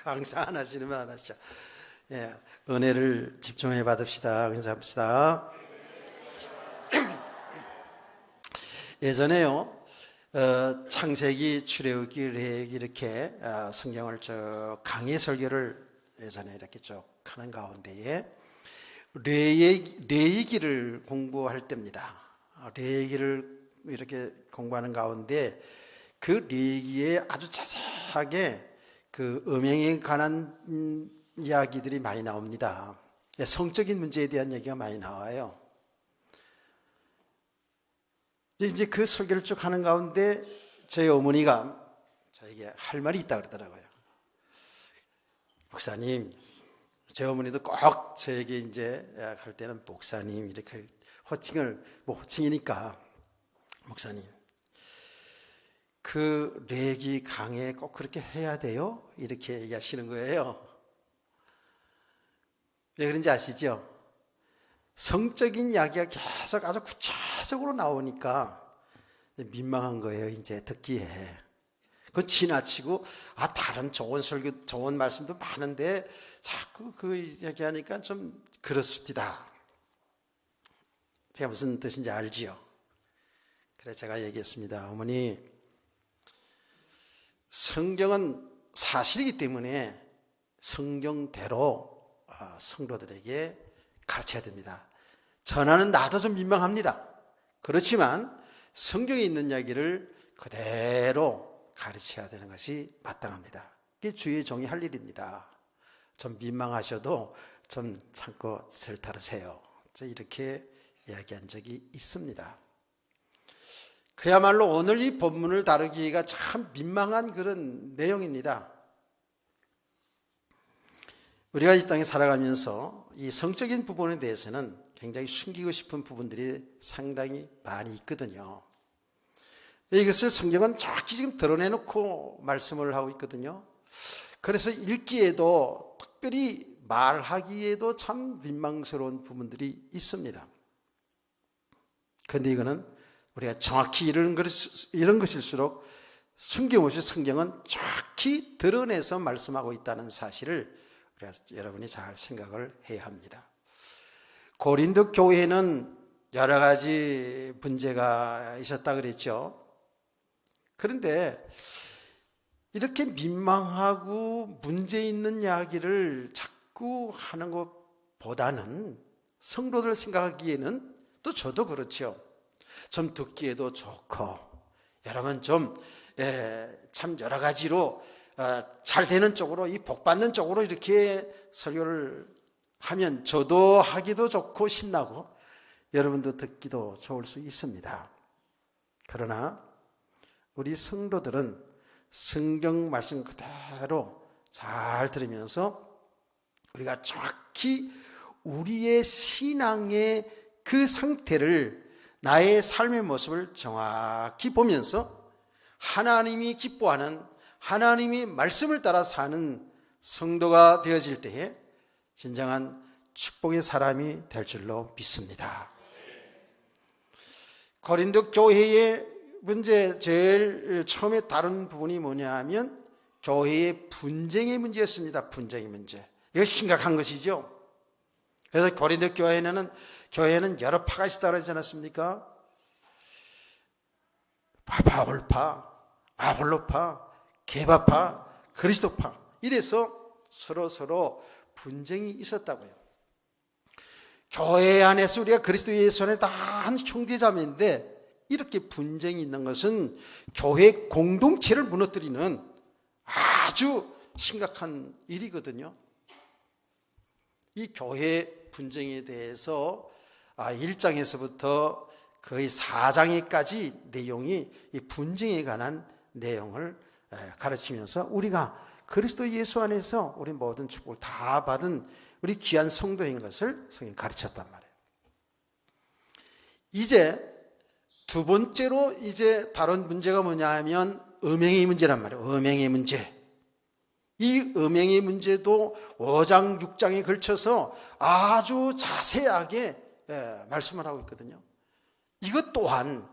항상 안 하시면 안 하시죠. 예, 은혜를 집중해 받읍시다. 감사합니다. 예전에요, 창세기, 출애굽기, 레위기 이렇게 성경을 쭉 강의 설교를 예전에 이렇게 쭉 하는 가운데에 레위기를 공부할 때입니다. 레위기를 이렇게 공부하는 가운데 그 레위기에 아주 자세하게 그 음행에 관한 이야기들이 많이 나옵니다. 성적인 문제에 대한 얘기가 많이 나와요. 이제 그 설교를 쭉 하는 가운데 저희 어머니가 저에게 할 말이 있다 그러더라고요. 목사님, 제 어머니도 꼭 저에게 이제 할 때는 목사님 이렇게 호칭을, 호칭이니까 목사님, 그 레위기 강해 꼭 그렇게 해야 돼요? 이렇게 얘기하시는 거예요. 왜 그런지 아시죠? 성적인 이야기가 계속 아주 구체적으로 나오니까 민망한 거예요, 이제 듣기에. 그건 지나치고, 다른 좋은 설교, 좋은 말씀도 많은데 자꾸 그 얘기하니까 좀 그렇습니다. 제가 무슨 뜻인지 알지요? 그래 제가 얘기했습니다. 어머니, 성경은 사실이기 때문에 성경대로 성도들에게 가르쳐야 됩니다. 전하는 나도 좀 민망합니다. 그렇지만 성경에 있는 이야기를 그대로 가르쳐야 되는 것이 마땅합니다. 그게 주의 종이 할 일입니다. 좀 민망하셔도 좀 참고 절 따르세요. 이렇게 이야기한 적이 있습니다. 그야말로 오늘 이 본문을 다루기가 참 민망한 그런 내용입니다. 우리가 이 땅에 살아가면서 이 성적인 부분에 대해서는 굉장히 숨기고 싶은 부분들이 상당히 많이 있거든요. 이것을 성경은 정확히 지금 드러내놓고 말씀을 하고 있거든요. 그래서 읽기에도 특별히 말하기에도 참 민망스러운 부분들이 있습니다. 그런데 이거는 우리가 정확히 이런 것일수록 숨김없이 성경은 정확히 드러내서 말씀하고 있다는 사실을 여러분이 잘 생각을 해야 합니다. 고린도 교회는 여러 가지 문제가 있었다 그랬죠. 그런데 이렇게 민망하고 문제 있는 이야기를 자꾸 하는 것보다는 성도들 생각하기에는 또 저도 그렇죠. 좀 듣기에도 좋고 여러분 좀 참 여러 가지로 잘 되는 쪽으로, 이 복 받는 쪽으로 이렇게 설교를 하면 저도 하기도 좋고 신나고 여러분도 듣기도 좋을 수 있습니다. 그러나 우리 성도들은 성경 말씀 그대로 잘 들으면서 우리가 정확히 우리의 신앙의 그 상태를, 나의 삶의 모습을 정확히 보면서 하나님이 기뻐하는, 하나님이 말씀을 따라 사는 성도가 되어질 때에 진정한 축복의 사람이 될 줄로 믿습니다. 고린도 교회의 문제, 제일 처음에 다룬 부분이 뭐냐 하면 교회의 분쟁의 문제였습니다. 분쟁의 문제. 이거 심각한 것이죠. 그래서 고린도 교회에는 여러 파가 있다고 그러지 않았습니까? 바울파, 아볼로파, 게바파, 그리스도파, 이래서 서로 분쟁이 있었다고요. 교회 안에서 우리가 그리스도 예수 안에 다 한 형제자매인데 이렇게 분쟁이 있는 것은 교회 공동체를 무너뜨리는 아주 심각한 일이거든요. 이 교회 분쟁에 대해서 1장에서부터 거의 4장에까지 내용이 이 분쟁에 관한 내용을 가르치면서 우리가 그리스도 예수 안에서 우리 모든 축복을 다 받은 우리 귀한 성도인 것을 성경이 가르쳤단 말이에요. 이제 두 번째로 이제 다른 문제가 뭐냐 하면 음행의 문제란 말이에요. 음행의 문제. 이 음행의 문제도 5장, 6장에 걸쳐서 아주 자세하게 말씀을 하고 있거든요. 이것 또한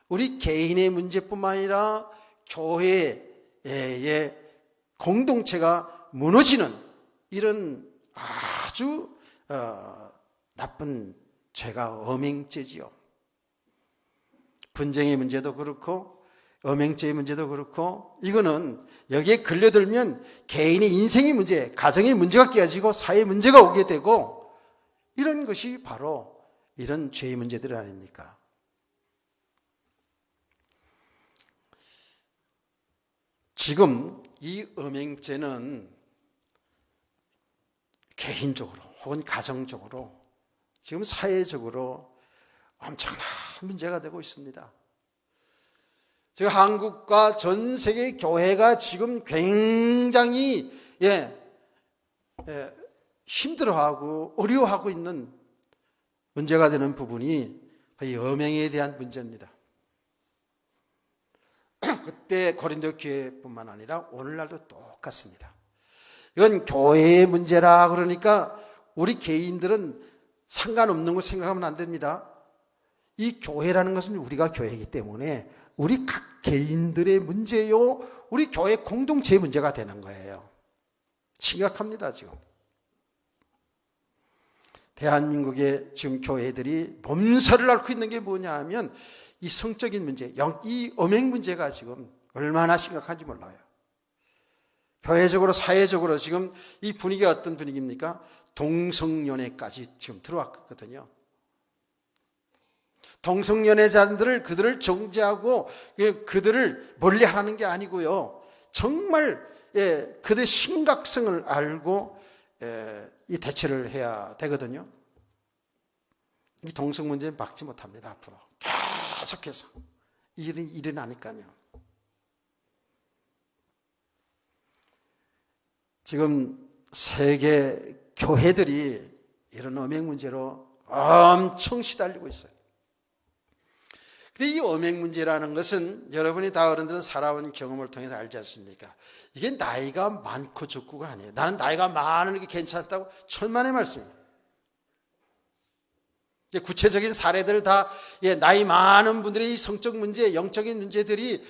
우리 개인의 문제뿐만 아니라 교회의 공동체가 무너지는 이런 아주 나쁜 죄가 엄행죄지요. 분쟁의 문제도 그렇고 엄행죄의 문제도 그렇고, 이거는 여기에 걸려들면 개인의 인생의 문제, 가정의 문제가 깨어지고 사회의 문제가 오게 되고, 이런 것이 바로 이런 죄의 문제들 아닙니까? 지금 이 엄행죄는 개인적으로 혹은 가정적으로 지금 사회적으로 엄청난 문제가 되고 있습니다. 지금 한국과 전 세계 교회가 지금 굉장히 힘들어하고 어려워하고 있는 문제가 되는 부분이 이 엄행에 대한 문제입니다. 그때 고린도 교회뿐만 아니라 오늘날도 똑같습니다. 이건 교회의 문제라 그러니까 우리 개인들은 상관없는 거 생각하면 안 됩니다. 이 교회라는 것은 우리가 교회이기 때문에 우리 각 개인들의 문제요, 우리 교회 공동체의 문제가 되는 거예요. 심각합니다, 지금. 대한민국의 지금 교회들이 몸살을 앓고 있는 게 뭐냐 하면 이 성적인 문제, 이 엄행 문제가 지금 얼마나 심각한지 몰라요. 교회적으로, 사회적으로 지금 이 분위기가 어떤 분위기입니까? 동성연애까지 지금 들어왔거든요. 동성연애자들을 그들을 정죄하고 그들을 멀리하라는 게 아니고요. 정말 그들의 심각성을 알고 이 대처를 해야 되거든요. 이 동성 문제는 막지 못합니다. 앞으로 계속해서 일이 일어나니까요. 지금 세계 교회들이 이런 엄행 문제로 엄청 시달리고 있어요. 근데 이 엄행 문제라는 것은 여러분이 다 어른들은 살아온 경험을 통해서 알지 않습니까? 이게 나이가 많고 적고가 아니에요. 나는 나이가 많은 게 괜찮다고 천만의 말씀이에요. 구체적인 사례들 다 나이 많은 분들의 이 성적 문제, 영적인 문제들이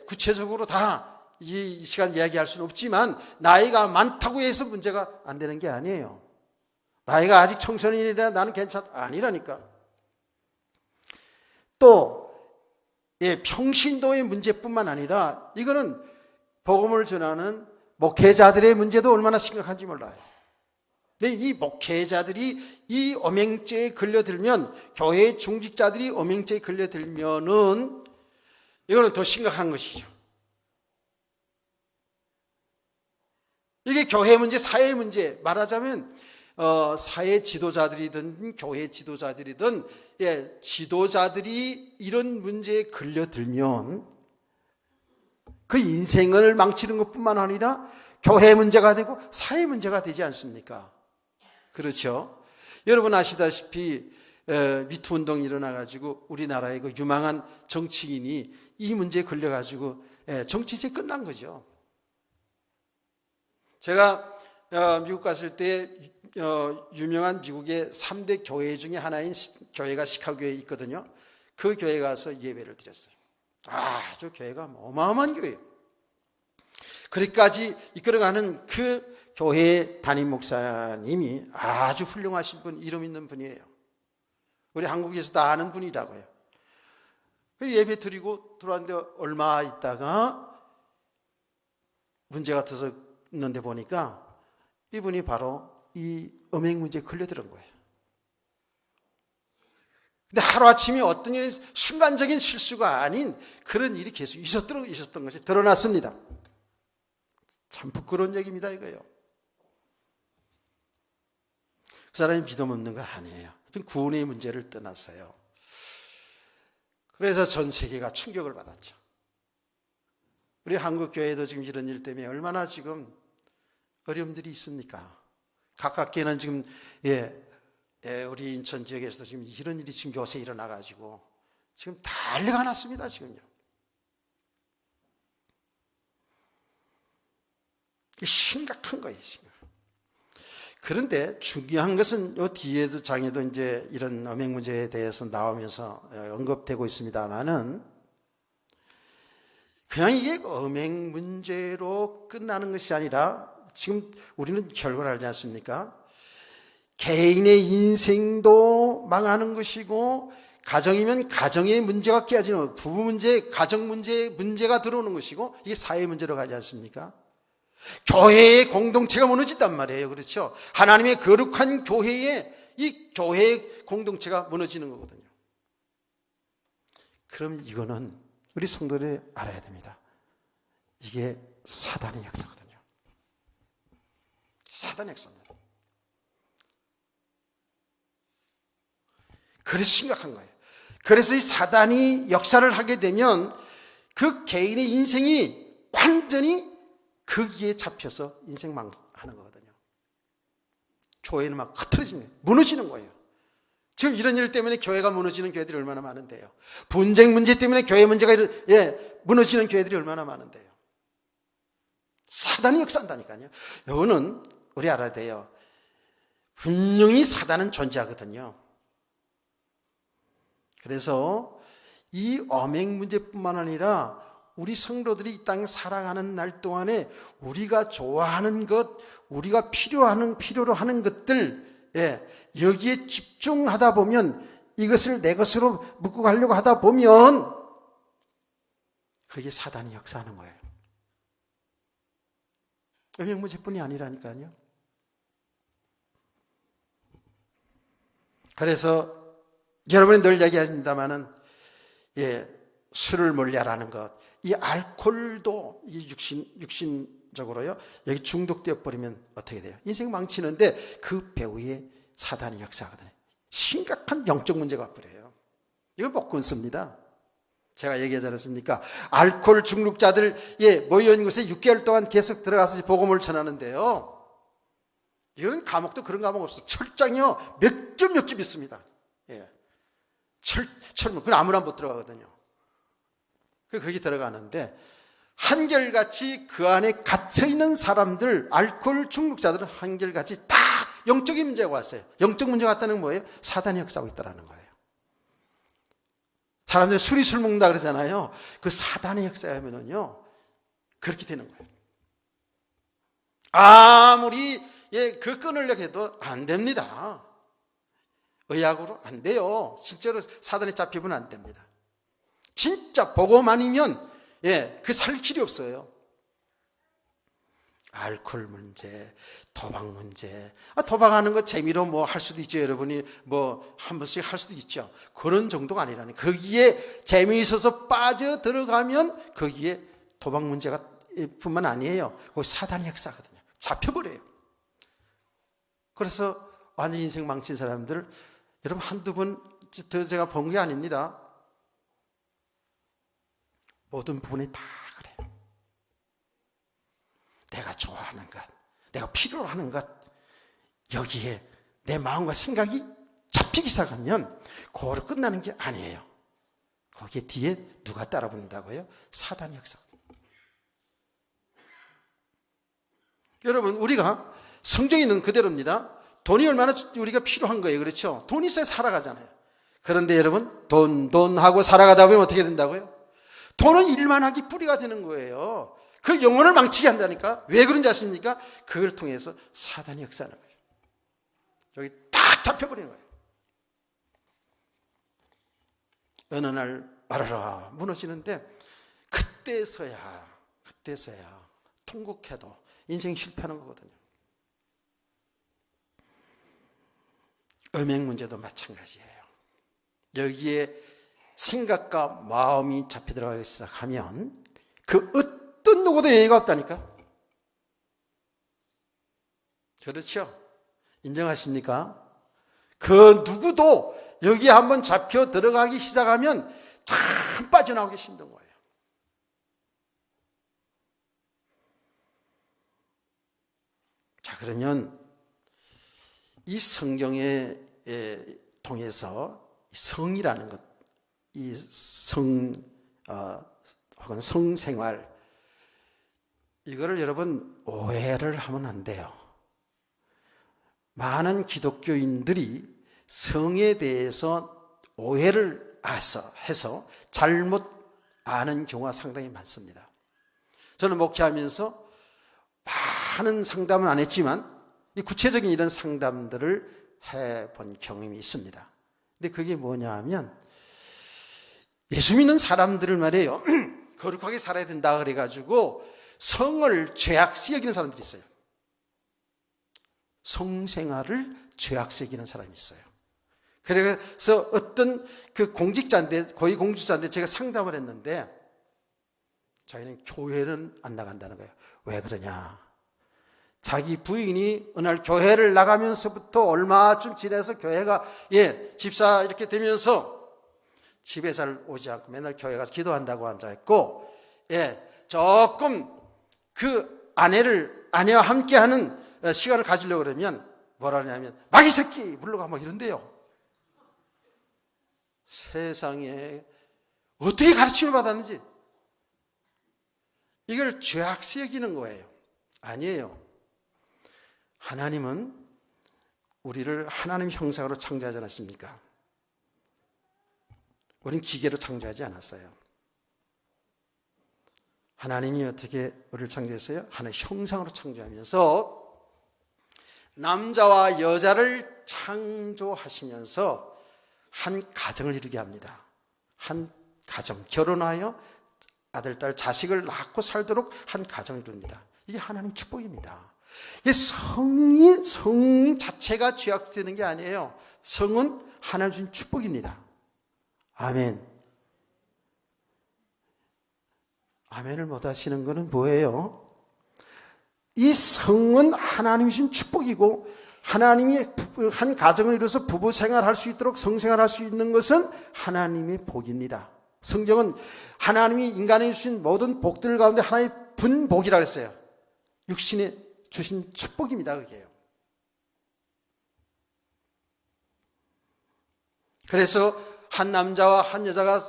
구체적으로 다 이 시간 이야기할 수는 없지만 나이가 많다고 해서 문제가 안 되는 게 아니에요. 나이가 아직 청소년이라 나는 괜찮다 아니라니까. 또 평신도의 문제뿐만 아니라 이거는 복음을 전하는 목회자들의 문제도 얼마나 심각한지 몰라요. 근데 이 목회자들이 이 엄행죄에 걸려들면, 교회 중직자들이 엄행죄에 걸려들면은 이거는 더 심각한 것이죠. 이게 교회 문제, 사회 문제, 말하자면 사회 지도자들이든 교회 지도자들이든 지도자들이 이런 문제에 걸려들면 그 인생을 망치는 것뿐만 아니라 교회 문제가 되고 사회 문제가 되지 않습니까? 그렇죠? 여러분 아시다시피 미투 운동이 일어나가지고 우리나라의 그 유망한 정치인이 이 문제에 걸려가지고 정치제 끝난 거죠. 제가 미국 갔을 때 유명한 미국의 3대 교회 중에 하나인 교회가 시카고에 있거든요. 그 교회에 가서 예배를 드렸어요. 아주 교회가 어마어마한 교회예요. 거기까지 이끌어가는 그 교회 담임 목사님이 아주 훌륭하신 분, 이름 있는 분이에요. 우리 한국에서 다 아는 분이라고요. 예배 드리고 들어왔는데 얼마 있다가 문제가 터졌는데 보니까 이분이 바로 이 엄행 문제에 걸려들은 거예요. 근데 하루아침에 어떤 순간적인 실수가 아닌 그런 일이 계속 있었던 것이 드러났습니다. 참 부끄러운 얘기입니다, 이거요. 그 사람이 믿음 없는 거 아니에요. 구원의 문제를 떠나서요. 그래서 전 세계가 충격을 받았죠. 우리 한국 교회도 지금 이런 일 때문에 얼마나 지금 어려움들이 있습니까? 가깝게는 지금 우리 인천 지역에서도 지금 이런 일이 지금 요새 일어나가지고 지금 난리가 났습니다, 지금요. 심각한 거예요, 지금. 그런데 중요한 것은 이 뒤에도 장에도 이제 이런 엄행 문제에 대해서 나오면서 언급되고 있습니다만은 그냥 이게 음행 문제로 끝나는 것이 아니라 지금 우리는 결과를 알지 않습니까? 개인의 인생도 망하는 것이고, 가정이면 가정의 문제가 깨지는, 부부 문제, 가정 문제가 들어오는 것이고, 이게 사회 문제로 가지 않습니까? 교회의 공동체가 무너진단 말이에요. 그렇죠? 하나님의 거룩한 교회에 이 교회의 공동체가 무너지는 거거든요. 그럼 이거는 우리 성도들이 알아야 됩니다. 이게 사단의 역사거든요. 사단의 역사입니다. 그래서 심각한 거예요. 그래서 이 사단이 역사를 하게 되면 그 개인의 인생이 완전히 거기에 잡혀서 인생 망하는 거거든요. 교회는 막 흐트러지는 거예요. 무너지는 거예요. 지금 이런 일 때문에 교회가 무너지는 교회들이 얼마나 많은데요. 분쟁 문제 때문에 교회 문제가 무너지는 교회들이 얼마나 많은데요. 사단이 역사한다니까요. 이거는 우리 알아야 돼요. 분명히 사단은 존재하거든요. 그래서 이 엄행 문제뿐만 아니라 우리 성도들이 이 땅에 살아가는 날 동안에 우리가 좋아하는 것, 우리가 필요로 하는 것들, 여기에 집중하다 보면, 이것을 내 것으로 묶고 가려고 하다 보면 그게 사단이 역사하는 거예요. 음행 문제뿐이 아니라니까요. 그래서 여러분이 늘 얘기하십니다마는, 술을 멀리하라는 것, 이 알코올도 이 육신적으로요, 여기 중독되어 버리면 어떻게 돼요? 인생 망치는데 그 배후에 사단이 역사하거든요. 심각한 영적 문제가 와버려요. 이거 못 끊습니다. 제가 얘기하지 않았습니까? 알코올 중독자들 모여 있는 곳에 6개월 동안 계속 들어가서 복음을 전하는데요. 이런 감옥도 그런 감옥 없어. 철장이요, 몇 겹 있습니다. 철문, 그건 아무나 못 들어가거든요. 거기 들어가는데, 한결같이 그 안에 갇혀있는 사람들, 알코올 중독자들은 한결같이 다 영적인 문제가 왔어요. 영적 문제가 왔다는 건 뭐예요? 사단이 역사하고 있다는 거예요. 사람들이 술 먹는다 그러잖아요. 그 사단의 역사하면은요, 그렇게 되는 거예요. 아무리 그 끊으려고 해도 안 됩니다. 의학으로 안 돼요. 실제로 사단에 잡히면 안 됩니다. 진짜 복음 아니면 그 살 길이 없어요. 알코올 문제, 도박 문제. 도박하는 거 재미로 뭐 할 수도 있죠. 여러분이 뭐 한 번씩 할 수도 있죠. 그런 정도가 아니라니. 거기에 재미있어서 빠져 들어가면 거기에 도박 문제가 뿐만 아니에요. 거기 사단이 역사거든요. 잡혀버려요. 그래서 완전 인생 망친 사람들, 여러분 한두 번 더 제가 본 게 아닙니다. 모든 부분이 다 그래요. 내가 좋아하는 것, 내가 필요로 하는 것, 여기에 내 마음과 생각이 잡히기 시작하면 그거로 끝나는 게 아니에요. 거기에 뒤에 누가 따라붙는다고요? 사단의 역사. 여러분, 우리가 성경에 있는 그대로입니다. 돈이 얼마나 우리가 필요한 거예요. 그렇죠? 돈이 있어야 살아가잖아요. 그런데 여러분, 돈 하고 살아가다 보면 어떻게 된다고요? 돈은 일만 하기 뿌리가 되는 거예요. 그 영혼을 망치게 한다니까. 왜 그런지 아십니까? 그걸 통해서 사단이 역사하는 거예요. 여기 딱 잡혀버리는 거예요. 어느 날 말하라 무너지는데, 그때서야 통곡해도 인생 실패하는 거거든요. 음행 문제도 마찬가지예요. 여기에 생각과 마음이 잡혀 들어가기 시작하면 그 어떤 누구도 예의가 없다니까. 그렇죠? 인정하십니까? 그 누구도 여기에 한번 잡혀 들어가기 시작하면 참 빠져나오기 힘든 거예요. 자, 그러면 이 성경에 통해서 성이라는 것, 이 혹은 성생활, 이거를 여러분 오해를 하면 안 돼요. 많은 기독교인들이 성에 대해서 오해를 해서 잘못 아는 경우가 상당히 많습니다. 저는 목회하면서 많은 상담은 안 했지만 이 구체적인 이런 상담들을 해본 경험이 있습니다. 근데 그게 뭐냐 하면 예수 믿는 사람들을 말이에요. 거룩하게 살아야 된다 그래가지고 성을 죄악시 여기는 사람들이 있어요. 성생활을 죄악시 여기는 사람이 있어요. 그래서 어떤 그 공직자인데, 고위공직자인데 제가 상담을 했는데 자기는 교회는 안 나간다는 거예요. 왜 그러냐? 자기 부인이 어느 날 교회를 나가면서부터 얼마쯤 지나서 교회가 집사 이렇게 되면서 집에 잘 오지 않고 맨날 교회 가서 기도한다고 앉아있고 조금 그 아내와 함께하는 시간을 가지려고 그러면 뭐라 하냐면 마귀 새끼 물러가 막 이런대요. 세상에 어떻게 가르침을 받았는지 이걸 죄악시 여기는 거예요. 아니에요. 하나님은 우리를 하나님 형상으로 창조하지 않았습니까? 우린 기계로 창조하지 않았어요. 하나님이 어떻게 우리를 창조했어요? 하나님 형상으로 창조하면서 남자와 여자를 창조하시면서 한 가정을 이루게 합니다. 한 가정, 결혼하여 아들, 딸, 자식을 낳고 살도록 한 가정을 이룹니다. 이게 하나님 축복입니다. 이게 성 자체가 죄악되는 게 아니에요. 성은 하나님 주신 축복입니다. 아멘. 아멘을 못 하시는 것은 뭐예요? 이 성은 하나님이 주신 축복이고 하나님이 한 가정을 이루어서 부부 생활할 수 있도록 성생활할 수 있는 것은 하나님의 복입니다. 성경은 하나님이 인간에 주신 모든 복들 가운데 하나의 분복이라고 했어요. 육신에 주신 축복입니다. 그게요. 그래서 한 남자와 한 여자가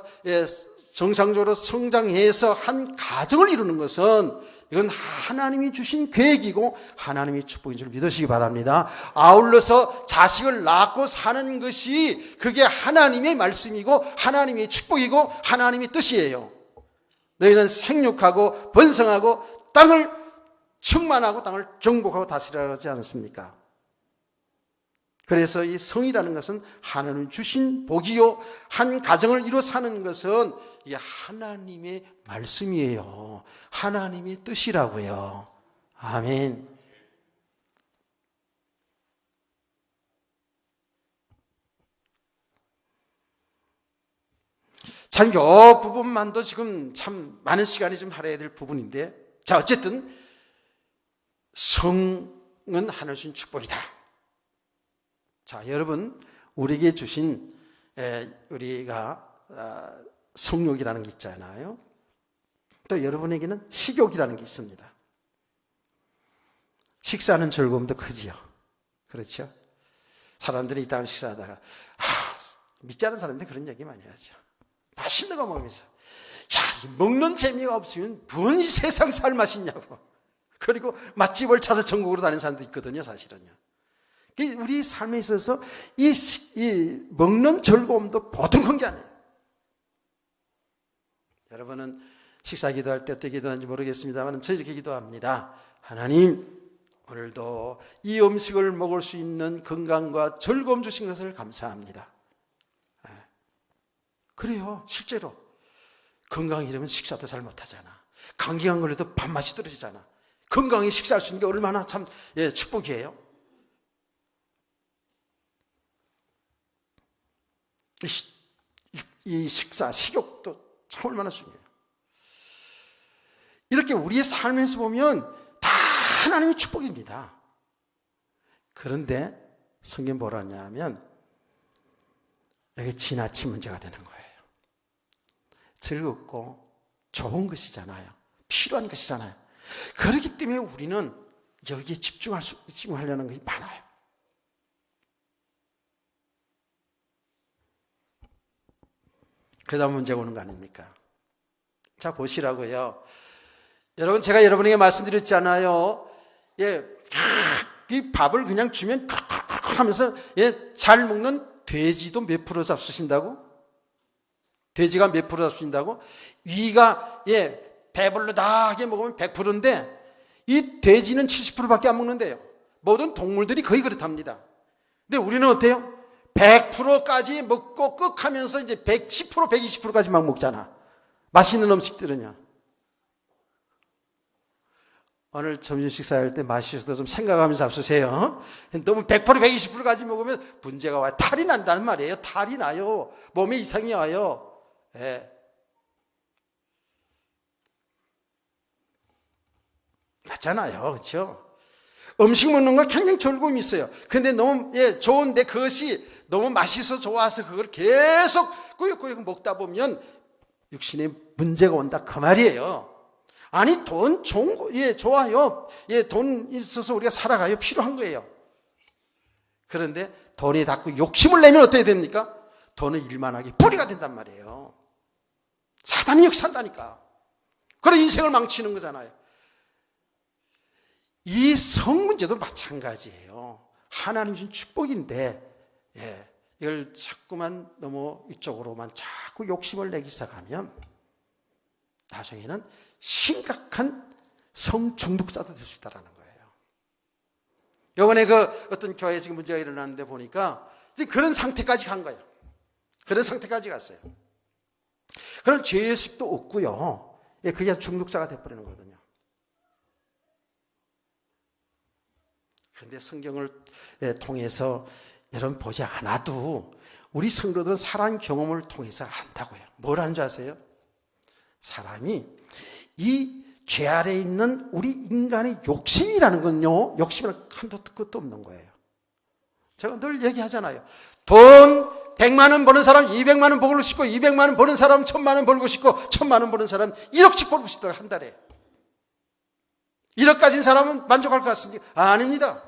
정상적으로 성장해서 한 가정을 이루는 것은 이건 하나님이 주신 계획이고 하나님의 축복인 줄 믿으시기 바랍니다. 아울러서 자식을 낳고 사는 것이 그게 하나님의 말씀이고 하나님의 축복이고 하나님의 뜻이에요. 너희는 생육하고 번성하고 땅을 충만하고 땅을 정복하고 다스리라 하지 않습니까? 그래서 이 성이라는 것은 하나님 주신 복이요, 한 가정을 이루어 사는 것은 이게 하나님의 말씀이에요. 하나님의 뜻이라고요. 아멘. 참, 요 부분만도 지금 참 많은 시간이 좀 할애해야 될 부분인데, 자, 어쨌든 성은 하나님 주신 축복이다. 자, 여러분, 우리에게 주신 우리가 성욕이라는 게 있잖아요. 또 여러분에게는 식욕이라는 게 있습니다. 식사하는 즐거움도 크지요. 그렇죠? 사람들이 이따 식사하다가 믿지 않은 사람인데 그런 얘기 많이 하죠. 맛있는 거 먹으면서 먹는 재미가 없으면 뭔 세상 살 맛있냐고. 그리고 맛집을 찾아 전국으로 다니는 사람도 있거든요. 사실은요. 우리 삶에 있어서 이 먹는 즐거움도 보통 큰 게 아니에요. 여러분은 식사 기도할 때 어떻게 기도하는지 모르겠습니다만 저희 이렇게 기도합니다. 하나님, 오늘도 이 음식을 먹을 수 있는 건강과 즐거움 주신 것을 감사합니다. 그래요. 실제로 건강이 이러면 식사도 잘 못하잖아. 감기가 걸려도 밥맛이 떨어지잖아. 건강히 식사할 수 있는 게 얼마나 참 축복이에요. 이 식사, 식욕도 참 얼마나 중요해요. 이렇게 우리의 삶에서 보면 다 하나님의 축복입니다. 그런데 성경 뭐라 하냐면 이게 지나친 문제가 되는 거예요. 즐겁고 좋은 것이잖아요. 필요한 것이잖아요. 그렇기 때문에 우리는 여기에 집중하려는 것이 많아요. 그러다 문제가 오는 거 아닙니까? 자, 보시라고요. 여러분, 제가 여러분에게 말씀드렸잖아요. 이 밥을 그냥 주면 하면서 잘 먹는 돼지도 몇 프로 잡수신다고? 돼지가 몇 프로 잡수신다고? 위가 배불러다 하게 먹으면 100%인데 이 돼지는 70%밖에 안 먹는데요. 모든 동물들이 거의 그렇답니다. 근데 우리는 어때요? 100%까지 먹고 꺽하면서 이제 110%, 120%까지 막 먹잖아. 맛있는 음식들은요. 오늘 점심 식사할 때 마시셔도 좀 생각하면서 잡수세요. 너무 100%, 120%까지 먹으면 문제가 와요. 탈이 난다는 말이에요. 탈이 나요. 몸에 이상이 와요. 맞잖아요. 그렇죠? 음식 먹는 건 굉장히 즐거움이 있어요. 근데 너무 좋은데 그것이 너무 맛있어 좋아서 그걸 계속 꾸역꾸역 먹다 보면 육신에 문제가 온다 그 말이에요. 아니 돈 좋아요. 돈 있어서 우리가 살아가요. 필요한 거예요. 그런데 돈에 닿고 욕심을 내면 어떻게 됩니까? 돈은 일만하게 뿌리가 된단 말이에요. 사단이 역사한다니까. 그래 인생을 망치는 거잖아요. 이 성 문제도 마찬가지예요. 하나님 준 축복인데 이걸 자꾸만 너무 이쪽으로만 자꾸 욕심을 내기 시작하면 나중에는 심각한 성 중독자도 될 수 있다는 거예요. 이번에 어떤 교회에 지금 문제가 일어났는데 보니까 이제 그런 상태까지 간 거예요. 그런 상태까지 갔어요. 그런 죄의식도 없고요. 그냥 중독자가 돼버리는 거거든요. 그런데 성경을 통해서 여러분 보지 않아도 우리 성도들은 살아온 경험을 통해서 안다고요. 뭘 하는 줄 아세요? 사람이 이 죄 아래에 있는 우리 인간의 욕심이라는 건요, 욕심은 한도 끝도 없는 거예요. 제가 늘 얘기하잖아요. 돈 100만 원 버는 사람 200만 원 벌고 싶고, 200만 원 버는 사람 1000만 원 벌고 싶고, 1000만 원 버는 사람 1억씩 벌고 싶다 한 달에. 1억 가진 사람은 만족할 것 같습니까? 아닙니다.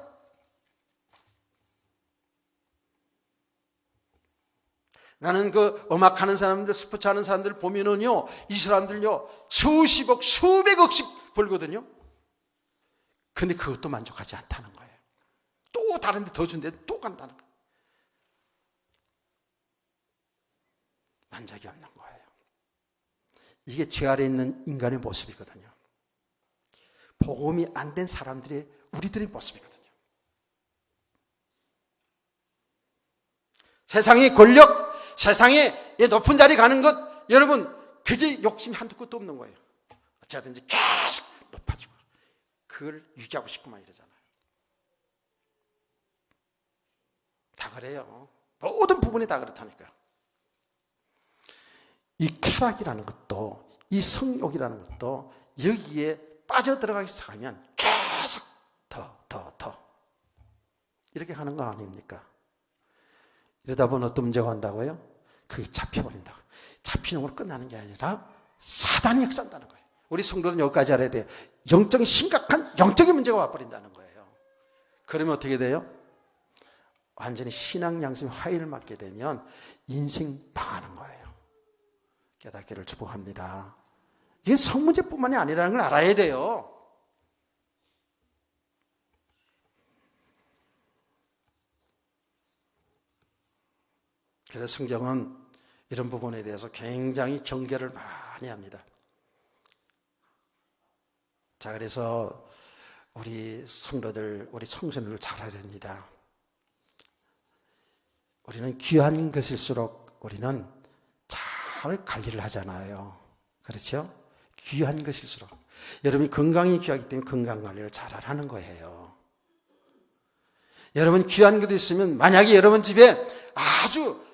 나는 음악하는 사람들, 스포츠 하는 사람들 보면은요, 이 사람들요, 수십억, 수백억씩 벌거든요. 근데 그것도 만족하지 않다는 거예요. 또 다른 데 더 준대 또 간다는 거예요. 만족이 없는 거예요. 이게 죄 아래 있는 인간의 모습이거든요. 복음이 안 된 사람들의, 우리들의 모습이거든요. 세상의 권력, 세상에 높은 자리 가는 것, 여러분 그게 욕심이 한두 끝도 없는 거예요. 어찌하든지 계속 높아지고 그걸 유지하고 싶구만 이러잖아요. 다 그래요. 모든 부분이 다 그렇다니까요. 이 쾌락이라는 것도, 이 성욕이라는 것도 여기에 빠져들어가기 시작하면 계속 더 이렇게 하는 거 아닙니까? 이러다 보면 어떤 문제가 온다고요? 그게 잡혀버린다. 잡히는 걸로 끝나는 게 아니라 사단이 역사한다는 거예요. 우리 성도는 여기까지 알아야 돼요. 심각한 영적인 문제가 와버린다는 거예요. 그러면 어떻게 돼요? 완전히 신앙 양심이 화해를 맞게 되면 인생 망하는 거예요. 깨닫기를 축복합니다. 이게 성 문제뿐만이 아니라는 걸 알아야 돼요. 그래서 성경은 이런 부분에 대해서 굉장히 경계를 많이 합니다. 자, 그래서 우리 성도들, 우리 청소년들 잘 알아야 됩니다. 우리는 귀한 것일수록 우리는 잘 관리를 하잖아요. 그렇죠? 귀한 것일수록. 여러분이 건강이 귀하기 때문에 건강 관리를 잘 하라는 거예요. 여러분 귀한 것도 있으면, 만약에 여러분 집에 아주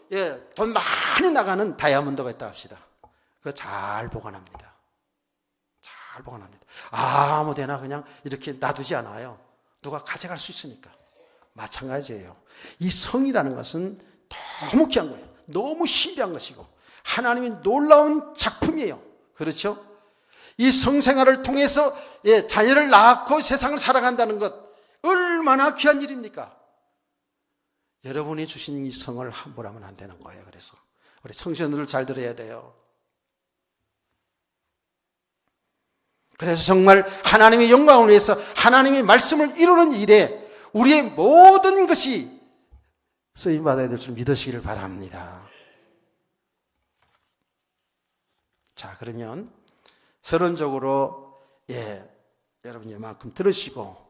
돈 많이 나가는 다이아몬드가 있다 합시다. 그거 잘 보관합니다. 잘 보관합니다. 아무 데나 그냥 이렇게 놔두지 않아요. 누가 가져갈 수 있으니까. 마찬가지예요. 이 성이라는 것은 너무 귀한 거예요. 너무 신비한 것이고 하나님의 놀라운 작품이에요. 그렇죠? 이 성생활을 통해서 자녀를 낳고 세상을 살아간다는 것, 얼마나 귀한 일입니까? 여러분이 주신 이 성을 함부로 하면 안 되는 거예요. 그래서 우리 청소년들 잘 들어야 돼요. 그래서 정말 하나님의 영광을 위해서 하나님의 말씀을 이루는 일에 우리의 모든 것이 쓰임받아야 될 줄 믿으시기를 바랍니다. 자, 그러면 서론적으로 여러분 이만큼 들으시고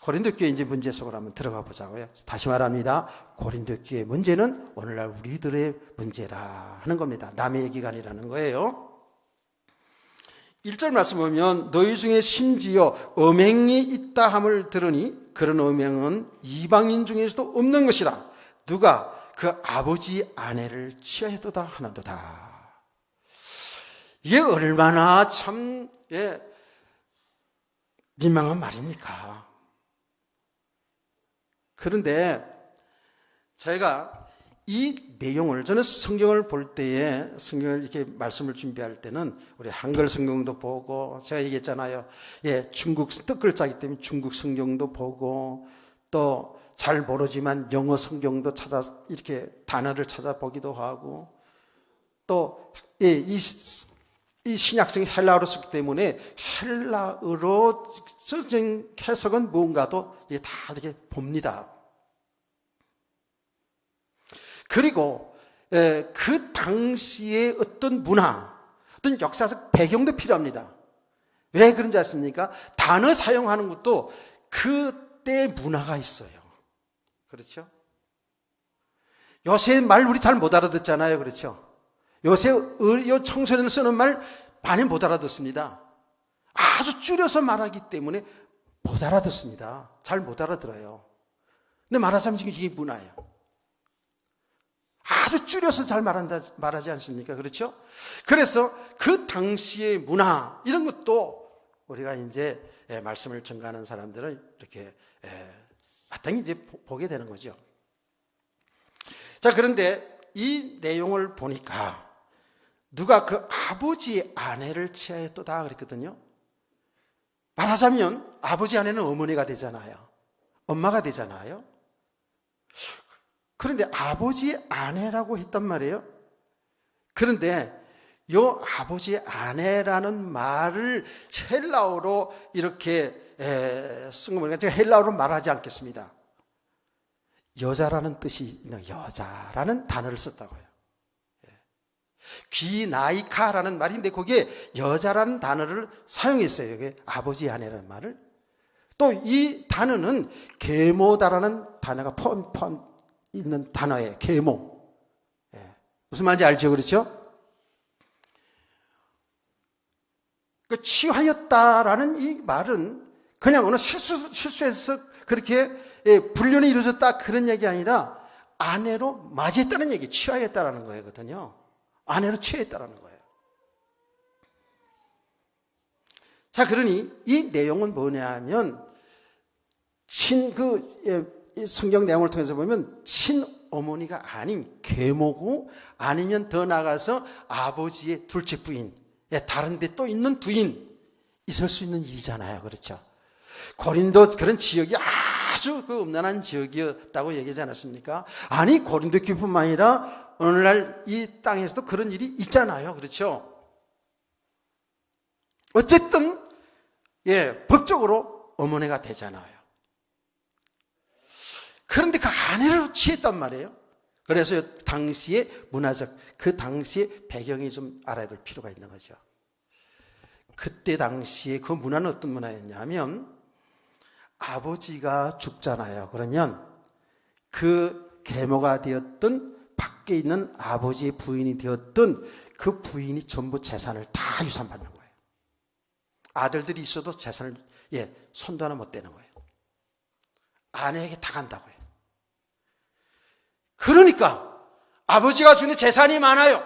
고린도 교회 이제 문제 속으로 한번 들어가 보자고요. 다시 말합니다. 고린도 교회 문제는 오늘날 우리들의 문제라 하는 겁니다. 남의 얘기가 아니라는 거예요. 1절 말씀 보면 너희 중에 심지어 음행이 있다 함을 들으니 그런 음행은 이방인 중에서도 없는 것이라 누가 그 아버지 아내를 취하였도다 하는도다. 이게 얼마나 참 민망한 말입니까? 그런데 저희가 이 내용을 저는 성경을 볼 때에 성경을 이렇게 말씀을 준비할 때는 우리 한글 성경도 보고 제가 얘기했잖아요. 중국 뜻글자이기 때문에 중국 성경도 보고 또 잘 모르지만 영어 성경도 찾아 이렇게 단어를 찾아보기도 하고 또 이 신약성이 헬라어로 썼기 때문에 헬라어로 써진 해석은 무언가도 다 이렇게 봅니다. 그리고 그 당시의 어떤 문화, 어떤 역사적 배경도 필요합니다. 왜 그런지 아십니까? 단어 사용하는 것도 그때 문화가 있어요. 그렇죠? 요새 말 우리 잘 못 알아듣잖아요. 그렇죠? 요새 청소년을 쓰는 말 많이 못 알아듣습니다. 아주 줄여서 말하기 때문에 못 알아듣습니다. 잘 못 알아들어요. 근데 말하자면 지금 이게 문화예요. 아주 줄여서 잘 말하지 않습니까? 그렇죠? 그래서 그 당시의 문화, 이런 것도 우리가 이제 말씀을 전가하는 사람들은 이렇게 마땅히 이제 보게 되는 거죠. 자, 그런데 이 내용을 보니까 누가 그 아버지 아내를 취하였도다 그랬거든요. 말하자면 아버지 아내는 어머니가 되잖아요. 엄마가 되잖아요. 그런데 아버지 아내라고 했단 말이에요. 그런데 이 아버지 아내라는 말을 헬라어로 이렇게 쓴 거 보니까 제가 헬라어로 말하지 않겠습니다. 여자라는 뜻이 있는 여자라는 단어를 썼다고요. 귀나이카라는 말인데 거기에 여자라는 단어를 사용했어요. 이게 아버지 아내라는 말을. 또 이 단어는 계모다라는 단어가 포함 있는 단어예요. 계모. 무슨 말인지 알죠? 그렇죠? 그 취하였다라는 이 말은 그냥 어느 실수해서 그렇게 불륜이 이루어졌다 그런 얘기 아니라 아내로 맞이했다는 얘기, 취하였다라는 거거든요. 아내로 취했다라는 거예요. 자, 그러니 이 내용은 뭐냐면 성경 내용을 통해서 보면 친어머니가 아닌 계모고 아니면 더 나아가서 아버지의 둘째 부인, 다른 데 또 있는 부인 있을 수 있는 일이잖아요. 그렇죠? 고린도 그런 지역이 아주 음란한 지역이었다고 얘기하지 않았습니까? 아니, 고린도 교회뿐만 아니라 오늘날 이 땅에서도 그런 일이 있잖아요. 그렇죠? 어쨌든 법적으로 어머니가 되잖아요. 그런데 그 아내를 취했단 말이에요. 그래서 당시의 문화적, 그 당시의 배경이 좀 알아야 될 필요가 있는 거죠. 그때 당시에 그 문화는 어떤 문화였냐면 아버지가 죽잖아요. 그러면 그 계모가 되었던 밖에 있는 아버지의 부인이 되었던 그 부인이 전부 재산을 다 유산받는 거예요. 아들들이 있어도 재산을 손도 하나 못 대는 거예요. 아내에게 다 간다고요. 그러니까 아버지가 주는 재산이 많아요.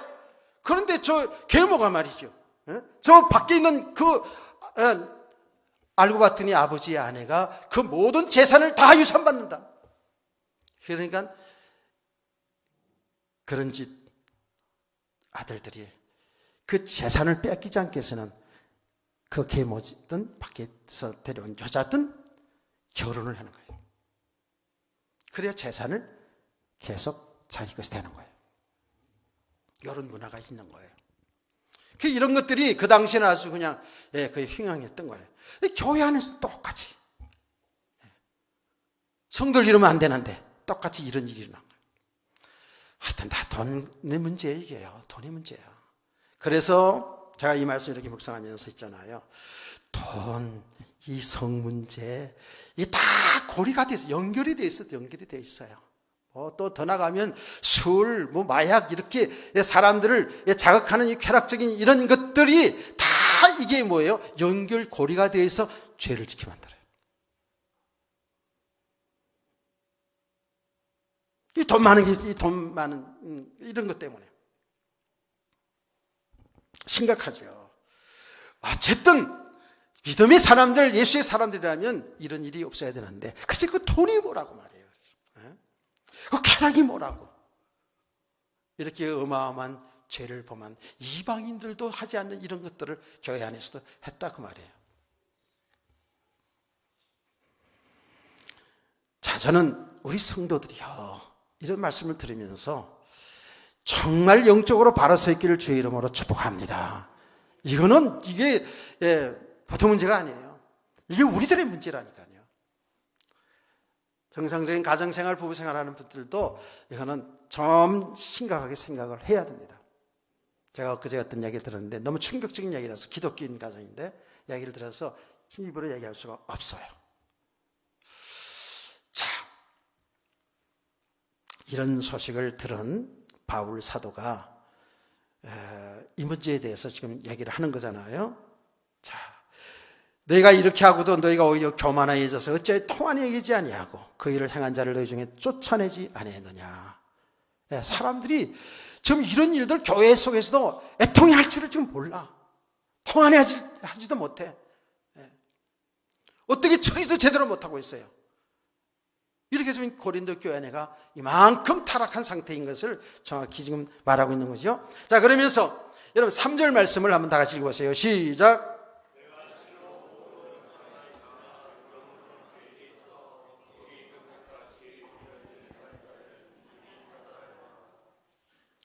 그런데 저 계모가 말이죠. 저 밖에 있는 알고 봤더니 아버지의 아내가 그 모든 재산을 다 유산받는다. 그러니까 그런 집 아들들이 그 재산을 뺏기지 않기 위해서는 그 계모든 밖에서 데려온 여자든 결혼을 하는 거예요. 그래야 재산을 계속 자기 것이 되는 거예요. 이런 문화가 있는 거예요. 이런 것들이 그 당시에는 아주 그냥 거의 횡행했던 거예요. 교회 안에서 똑같이 성도를 이루면 안 되는데 똑같이 이런 일이 일어난 거예요. 하여튼 다 돈의 문제예요. 이게요. 돈의 문제야. 그래서 제가 이 말씀 이렇게 묵상하면서 있잖아요. 돈, 이 성 문제, 이게 다 고리가 돼서 연결이 돼 있어요. 연결이 돼 있어요. 또 더 나가면 술, 마약 이렇게 사람들을 자극하는 이 쾌락적인 이런 것들이 다 이게 뭐예요? 연결 고리가 되어 있어 죄를 짓게 만들어요. 이 돈 많은 이런 것 때문에 심각하죠. 어쨌든 믿음의 사람들, 예수의 사람들이라면 이런 일이 없어야 되는데, 글쎄 그 돈이 뭐라고 말해요. 그 쾌락이 뭐라고. 이렇게 어마어마한 죄를 범한 이방인들도 하지 않는 이런 것들을 교회 안에서도 했다 그 말이에요. 자, 저는 우리 성도들이요, 이런 말씀을 들으면서 정말 영적으로 바로 서 있기를 주의 이름으로 축복합니다. 이게 보통 문제가 아니에요. 이게 우리들의 문제라니까요. 정상적인 가정생활, 부부생활하는 분들도 이거는 좀 심각하게 생각을 해야 됩니다. 제가 엊그제 어떤 이야기를 들었는데 너무 충격적인 이야기라서, 기독교인 가정인데 이야기를 들어서 입으로 얘기할 수가 없어요. 자, 이런 소식을 들은 바울 사도가 이 문제에 대해서 지금 얘기를 하는 거잖아요. 자, 너희가 이렇게 하고도 너희가 오히려 교만해져서 어째 통한이 여기지 아니하고 그 일을 행한 자를 너희 중에 쫓아내지 아니했느냐. 사람들이 지금 이런 일들 교회 속에서도 애통해 할 줄을 지금 몰라. 통한이 하지도 못해. 어떻게 처리도 제대로 못하고 있어요. 이렇게 해서 고린도 교회 안에가 이만큼 타락한 상태인 것을 정확히 지금 말하고 있는 거죠. 자, 그러면서 여러분 3절 말씀을 한번 다 같이 읽어보세요. 시작.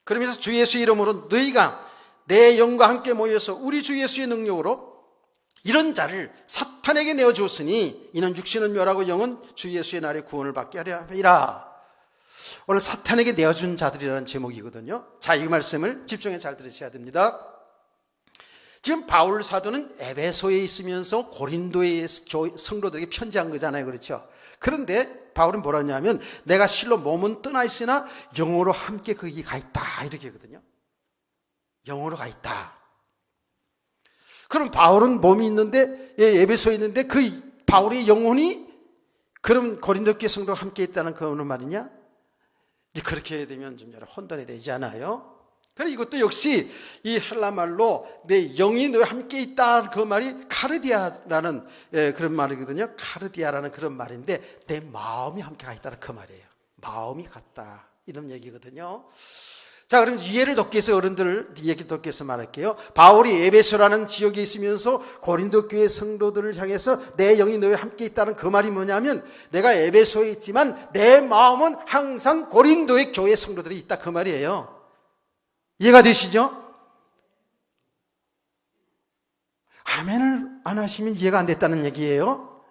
그러면서 주 예수 이름으로 너희가 내 영과 함께 모여서 우리 주 예수의 능력으로 이런 자를 사탄에게 내어주었으니 이는 육신은 멸하고 영은 주 예수의 날에 구원을 받게 하려 함이라. 오늘 사탄에게 내어준 자들이라는 제목이거든요. 자, 이 말씀을 집중해 잘 들으셔야 됩니다. 지금 바울 사도는 에베소에 있으면서 고린도의 성도들에게 편지한 거잖아요. 그렇죠? 그런데 바울은 뭐라 하냐면 내가 실로 몸은 떠나 있으나 영으로 함께 거기 가 있다 이렇게 하거든요. 영으로 가 있다. 그럼 바울은 몸이 있는데 에베소에 있는데 그 바울의 영혼이 그럼 고린도 교회 성도와 함께 있다는 그 어느 말이냐? 그렇게 되면 좀 여러 혼돈이 되지 않아요? 그래 이것도 역시 이 헬라 말로 내 영이 너와 함께 있다 그 말이 카르디아라는 그런 말이거든요. 카르디아라는 그런 말인데 내 마음이 함께 가 있다는 그 말이에요. 마음이 같다 이런 얘기거든요. 자, 그럼 이해를 돕기 위해서 어른들 얘기 돕기 위해서 말할게요. 바울이 에베소라는 지역에 있으면서 고린도 교회 성도들을 향해서 내 영이 너와 함께 있다는 그 말이 뭐냐면 내가 에베소에 있지만 내 마음은 항상 고린도의 교회 성도들이 있다 그 말이에요. 이해가 되시죠? 아멘을 안 하시면 이해가 안 됐다는 얘기예요.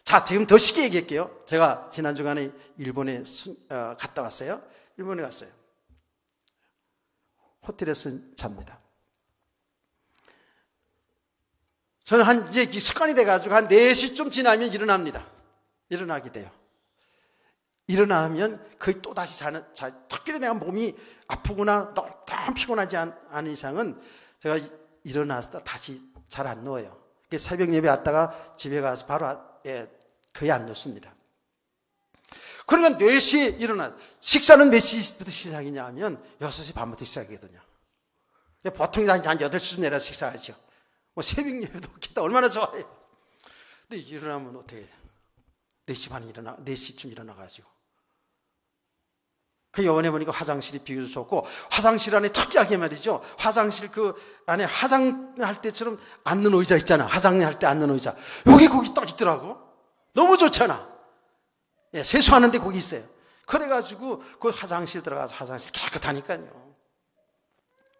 자, 지금 더 쉽게 얘기할게요. 제가 지난 주간에 일본에 갔다 왔어요. 일본에 갔어요. 호텔에서 잡니다. 저는 이제 습관이 돼가지고 한 4시쯤 지나면 일어납니다. 일어나게 돼요. 일어나면 거의 또 다시 특별히 내가 몸이 아프거나 너무 피곤하지 않은 이상은 제가 일어나서 다시 잘 안 누워요. 새벽 예배 왔다가 집에 가서 바로 거의 안 눕습니다. 그러니까 4시에 일어나 식사는 몇 시부터 시작이냐 하면 6시 반부터 시작이거든요. 보통 한 8시쯤 내려서 식사하죠. 새벽 예배도 없겠다. 얼마나 좋아요. 근데 일어나면 어떻게 해요? 4시 반에 4시쯤 일어나가지고 그 요원해 보니까 화장실이 비교도 좋고 화장실 안에 특이하게 말이죠. 화장실 그 안에 화장할 때처럼 앉는 의자 있잖아. 화장할 때 앉는 의자. 거기 딱 있더라고. 너무 좋잖아. 세수하는데 거기 있어요. 그래가지고 그 화장실 들어가서 화장실 깨끗하니까요.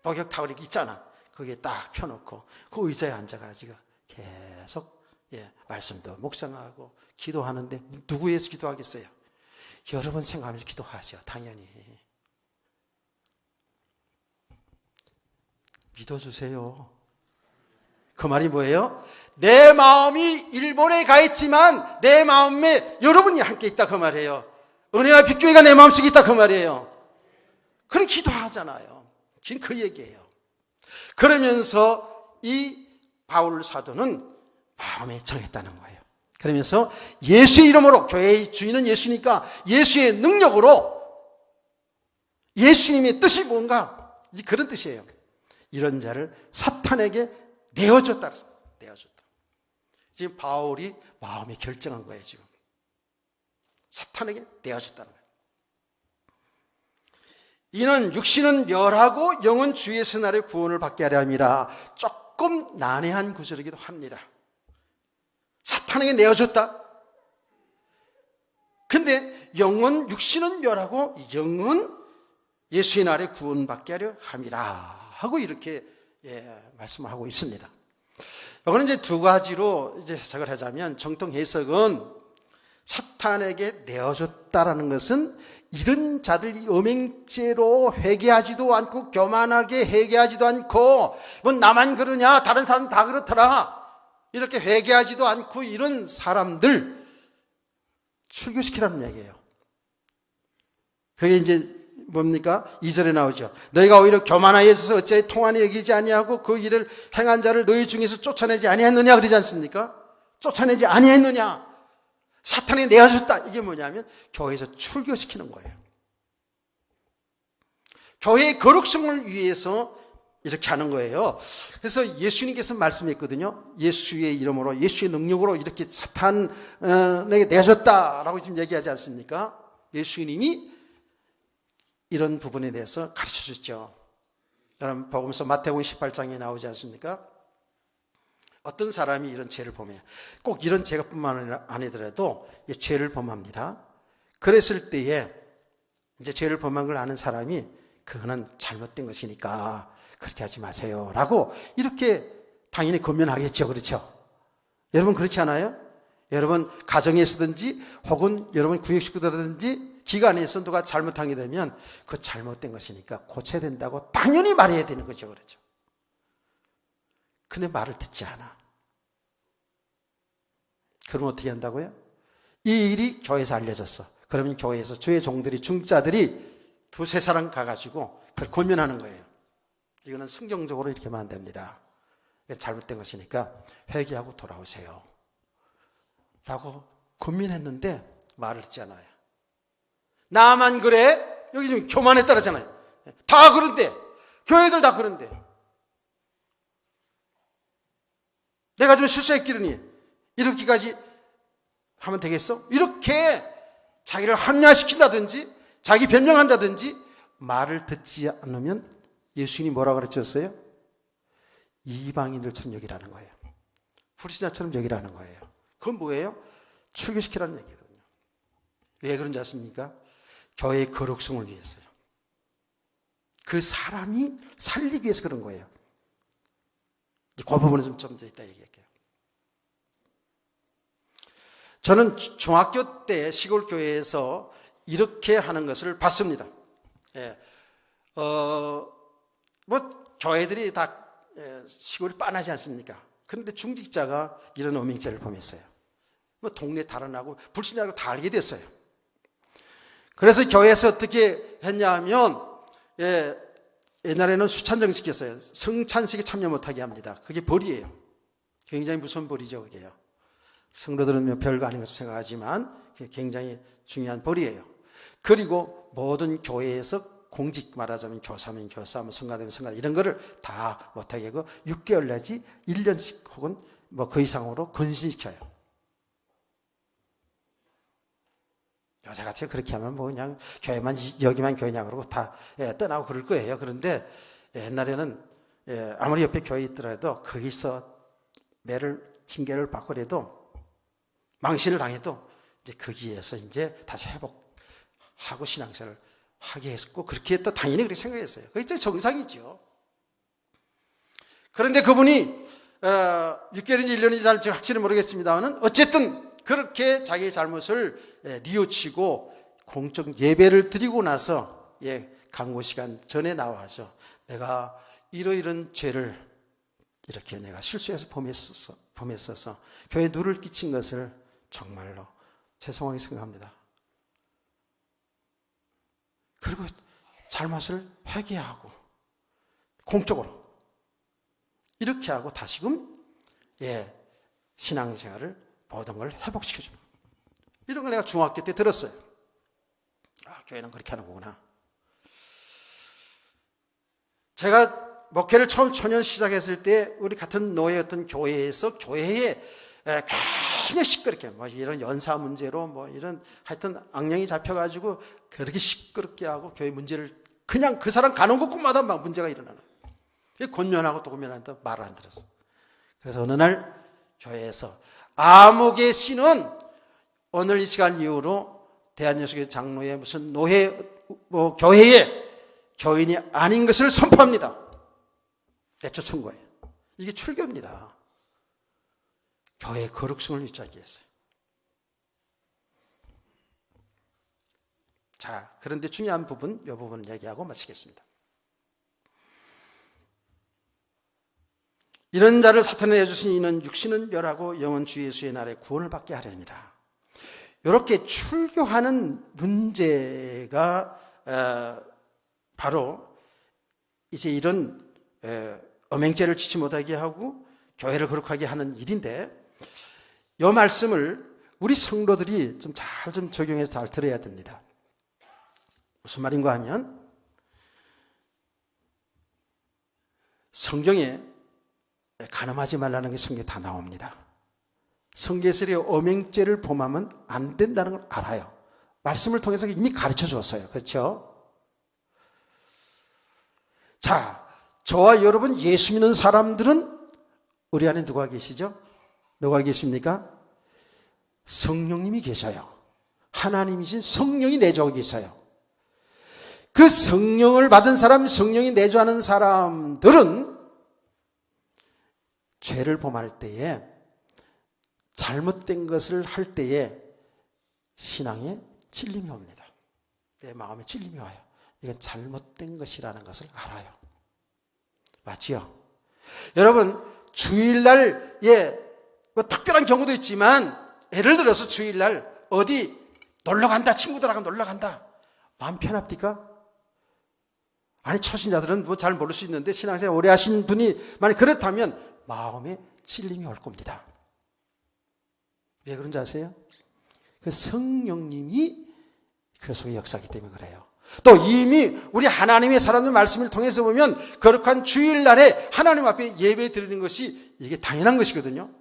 목욕 타월 이렇게 있잖아. 거기에 딱 펴놓고 그 의자에 앉아가지고 계속 말씀도 묵상하고 기도하는데 누구 위해서 기도하겠어요? 여러분 생각하면서 기도하죠. 당연히. 믿어주세요. 그 말이 뭐예요? 내 마음이 일본에 가 있지만 내 마음에 여러분이 함께 있다 그 말이에요. 은혜와 빛교회가 내 마음속에 있다 그 말이에요. 그렇게 기도하잖아요. 지금 그 얘기예요. 그러면서 이 바울 사도는 마음에 정했다는 거예요. 그러면서 예수의 이름으로, 교회의 주인은 예수니까 예수의 능력으로, 예수님의 뜻이 뭔가 그런 뜻이에요. 이런 자를 사탄에게 내어줬다. 내어줬다. 지금 바울이 마음에 결정한 거예요. 지금 사탄에게 내어줬다는 거예요. 이는 육신은 멸하고 영은 주의 선날에 구원을 받게 하려 함이라. 조금 난해한 구절이기도 합니다. 사탄에게 내어줬다. 근데 영은, 육신은 멸하고 영은 예수의 날에 구원받게 하려 함이라 하고 이렇게 말씀을 하고 있습니다. 이거는 이제 두 가지로 이제 해석을 하자면, 정통 해석은 사탄에게 내어줬다라는 것은 이런 자들이 음행죄로 회개하지도 않고 교만하게 회개하지도 않고 뭐 나만 그러냐 다른 사람 다 그렇더라 이렇게 회개하지도 않고 이런 사람들 출교시키라는 얘기예요. 그게 이제 뭡니까? 2절에 나오죠. 너희가 오히려 교만하여 있어서 어찌하여 통한이 여기지 아니하고 그 일을 행한 자를 너희 중에서 쫓아내지 아니했느냐 그러지 않습니까? 쫓아내지 아니했느냐. 사탄이 내어줬다. 이게 뭐냐면 교회에서 출교시키는 거예요. 교회의 거룩성을 위해서 이렇게 하는 거예요. 그래서 예수님께서 말씀했거든요. 예수의 이름으로, 예수의 능력으로 이렇게 사탄에게 내어줬다라고 지금 얘기하지 않습니까? 예수님이 이런 부분에 대해서 가르쳐 줬죠. 여러분 복음서 마태복음 18장에 나오지 않습니까? 어떤 사람이 이런 죄를 범해요. 꼭 이런 죄가뿐만 아니더라도 죄를 범합니다. 그랬을 때에 이제 죄를 범한 걸 아는 사람이 그거는 잘못된 것이니까 그렇게 하지 마세요 라고 이렇게 당연히 권면하겠죠. 그렇죠? 여러분 그렇지 않아요? 여러분 가정에서든지 혹은 여러분 구역식구들이든지 기관에서 누가 잘못하게 되면 그 잘못된 것이니까 고쳐야 된다고 당연히 말해야 되는 거죠. 그렇죠? 근데 말을 듣지 않아. 그럼 어떻게 한다고요? 이 일이 교회에서 알려졌어. 그러면 교회에서 주의 종들이, 중자들이 두세 사람 가가지고 그걸 권면하는 거예요. 이거는 성경적으로 이렇게 하면 안 됩니다. 잘못된 것이니까 회개하고 돌아오세요 라고 권면했는데 말을 듣지 않아요. 나만 그래? 여기 지금 교만에 따르잖아요. 다 그런데, 교회들 다 그런데 내가 좀 실수했기르니 이렇게까지 하면 되겠어? 이렇게 자기를 합리화시킨다든지 자기 변명한다든지 말을 듣지 않으면 예수님이 뭐라고 가르쳤어요? 이방인들처럼 여기라는 거예요. 불신자처럼 여기라는 거예요. 그건 뭐예요? 출교시키라는 얘기거든요. 왜 그런지 아십니까? 교회의 거룩성을 위해서요. 그 사람이 살리기 위해서 그런 거예요. 그 부분은 좀 더 이따 얘기할게요. 저는 중학교 때 시골 교회에서 이렇게 하는 것을 봤습니다. 뭐 교회들이 다 시골이 빤하지 않습니까? 그런데 중직자가 이런 음행죄를 범했어요. 뭐 동네 달아나고 불신자고 다 알게 됐어요. 그래서 교회에서 어떻게 했냐 하면 옛날에는 수찬정 시켰어요. 성찬식에 참여 못하게 합니다. 그게 벌이에요. 굉장히 무서운 벌이죠. 그게요. 성도들은 별거 아닌 것으로 생각하지만 그게 굉장히 중요한 벌이에요. 그리고 모든 교회에서 공직, 말하자면 교사면 교사, 뭐 성가되면 성가대 이런 거를 다 못하게 하고 6개월 내지 1년씩 혹은 뭐 그 이상으로 건신시켜요. 요새 같이 그렇게 하면 뭐 그냥 교회만, 여기만 교회냐 그러고 다 떠나고 그럴 거예요. 그런데 옛날에는 아무리 옆에 교회 있더라도 거기서 매를 징계를 받고라도 망신을 당해도 이제 거기에서 이제 다시 회복하고 신앙생활을 하게 했고 그렇게 했다 당연히 그렇게 생각했어요. 그게 정상이죠. 그런데 그분이 6개월인지 1년인지 잘 확실히 모르겠습니다만 어쨌든 그렇게 자기의 잘못을 뉘우치고 공적 예배를 드리고 나서 강고 시간 전에 나와서 내가 이러이런 죄를 이렇게 내가 실수해서 범했어서 교회에 누를 끼친 것을 정말로 죄송하게 생각합니다. 그리고 잘못을 회개하고 공적으로 이렇게 하고 다시금 신앙생활을 모든 걸 회복시켜줍니다. 이런 걸 내가 중학교 때 들었어요. 교회는 그렇게 하는 거구나. 제가 목회를 처음 초년 시작했을 때 우리 같은 노예였던 교회에서 교회에 굉장히 시끄럽게 이런 연사 문제로 이런 하여튼 악령이 잡혀가지고 그렇게 시끄럽게 하고 교회 문제를 그냥 그 사람 가는 곳마다 막 문제가 일어나는 거예요. 권면하고 또 권면하는데 말을 안 들었어. 그래서 어느 날 교회에서 아무개 씨는 오늘 이 시간 이후로 대한예수교회 장로의 무슨 노예 교회에 교인이 아닌 것을 선포합니다. 내쫓은 거예요. 이게 출교입니다. 교회의 거룩성을 유지하기 위해서요. 자, 그런데 중요한 부분, 이 부분 얘기하고 마치겠습니다. 이런 자를 사탄에 내주신 이는 육신은 멸하고 영은 주 예수의 날에 구원을 받게 하려니라. 이렇게 출교하는 문제가 바로 이제 이런 엄행죄를 지지 못하게 하고 교회를 거룩하게 하는 일인데, 이 말씀을 우리 성도들이 좀 잘 적용해서 잘 들어야 됩니다. 무슨 말인가 하면, 성경에 간음하지 말라는 게 성경에 다 나옵니다. 성경에서 엄행죄를 범하면 안 된다는 걸 알아요. 말씀을 통해서 이미 가르쳐 주었어요. 그렇죠? 자, 저와 여러분 예수 믿는 사람들은 우리 안에 누가 계시죠? 누가 계십니까? 성령님이 계셔요. 하나님이신 성령이 내주하고 계셔요. 그 성령을 받은 사람, 성령이 내주하는 사람들은 죄를 범할 때에, 잘못된 것을 할 때에 신앙에 찔림이 옵니다. 내 마음에 찔림이 와요. 이건 잘못된 것이라는 것을 알아요. 맞지요? 여러분, 주일날, 특별한 경우도 있지만, 예를 들어서 주일날 어디 놀러 간다, 친구들하고 놀러 간다. 마음 편합니까? 아니, 초신자들은 잘 모를 수 있는데, 신앙생활 오래 하신 분이 만약 그렇다면, 마음에 찔림이 올 겁니다. 왜 그런지 아세요? 그 성령님이 그 속에 역사하기 때문에 그래요. 또 이미 우리 하나님의 사랑하는 말씀을 통해서 보면 거룩한 주일날에 하나님 앞에 예배 드리는 것이 이게 당연한 것이거든요.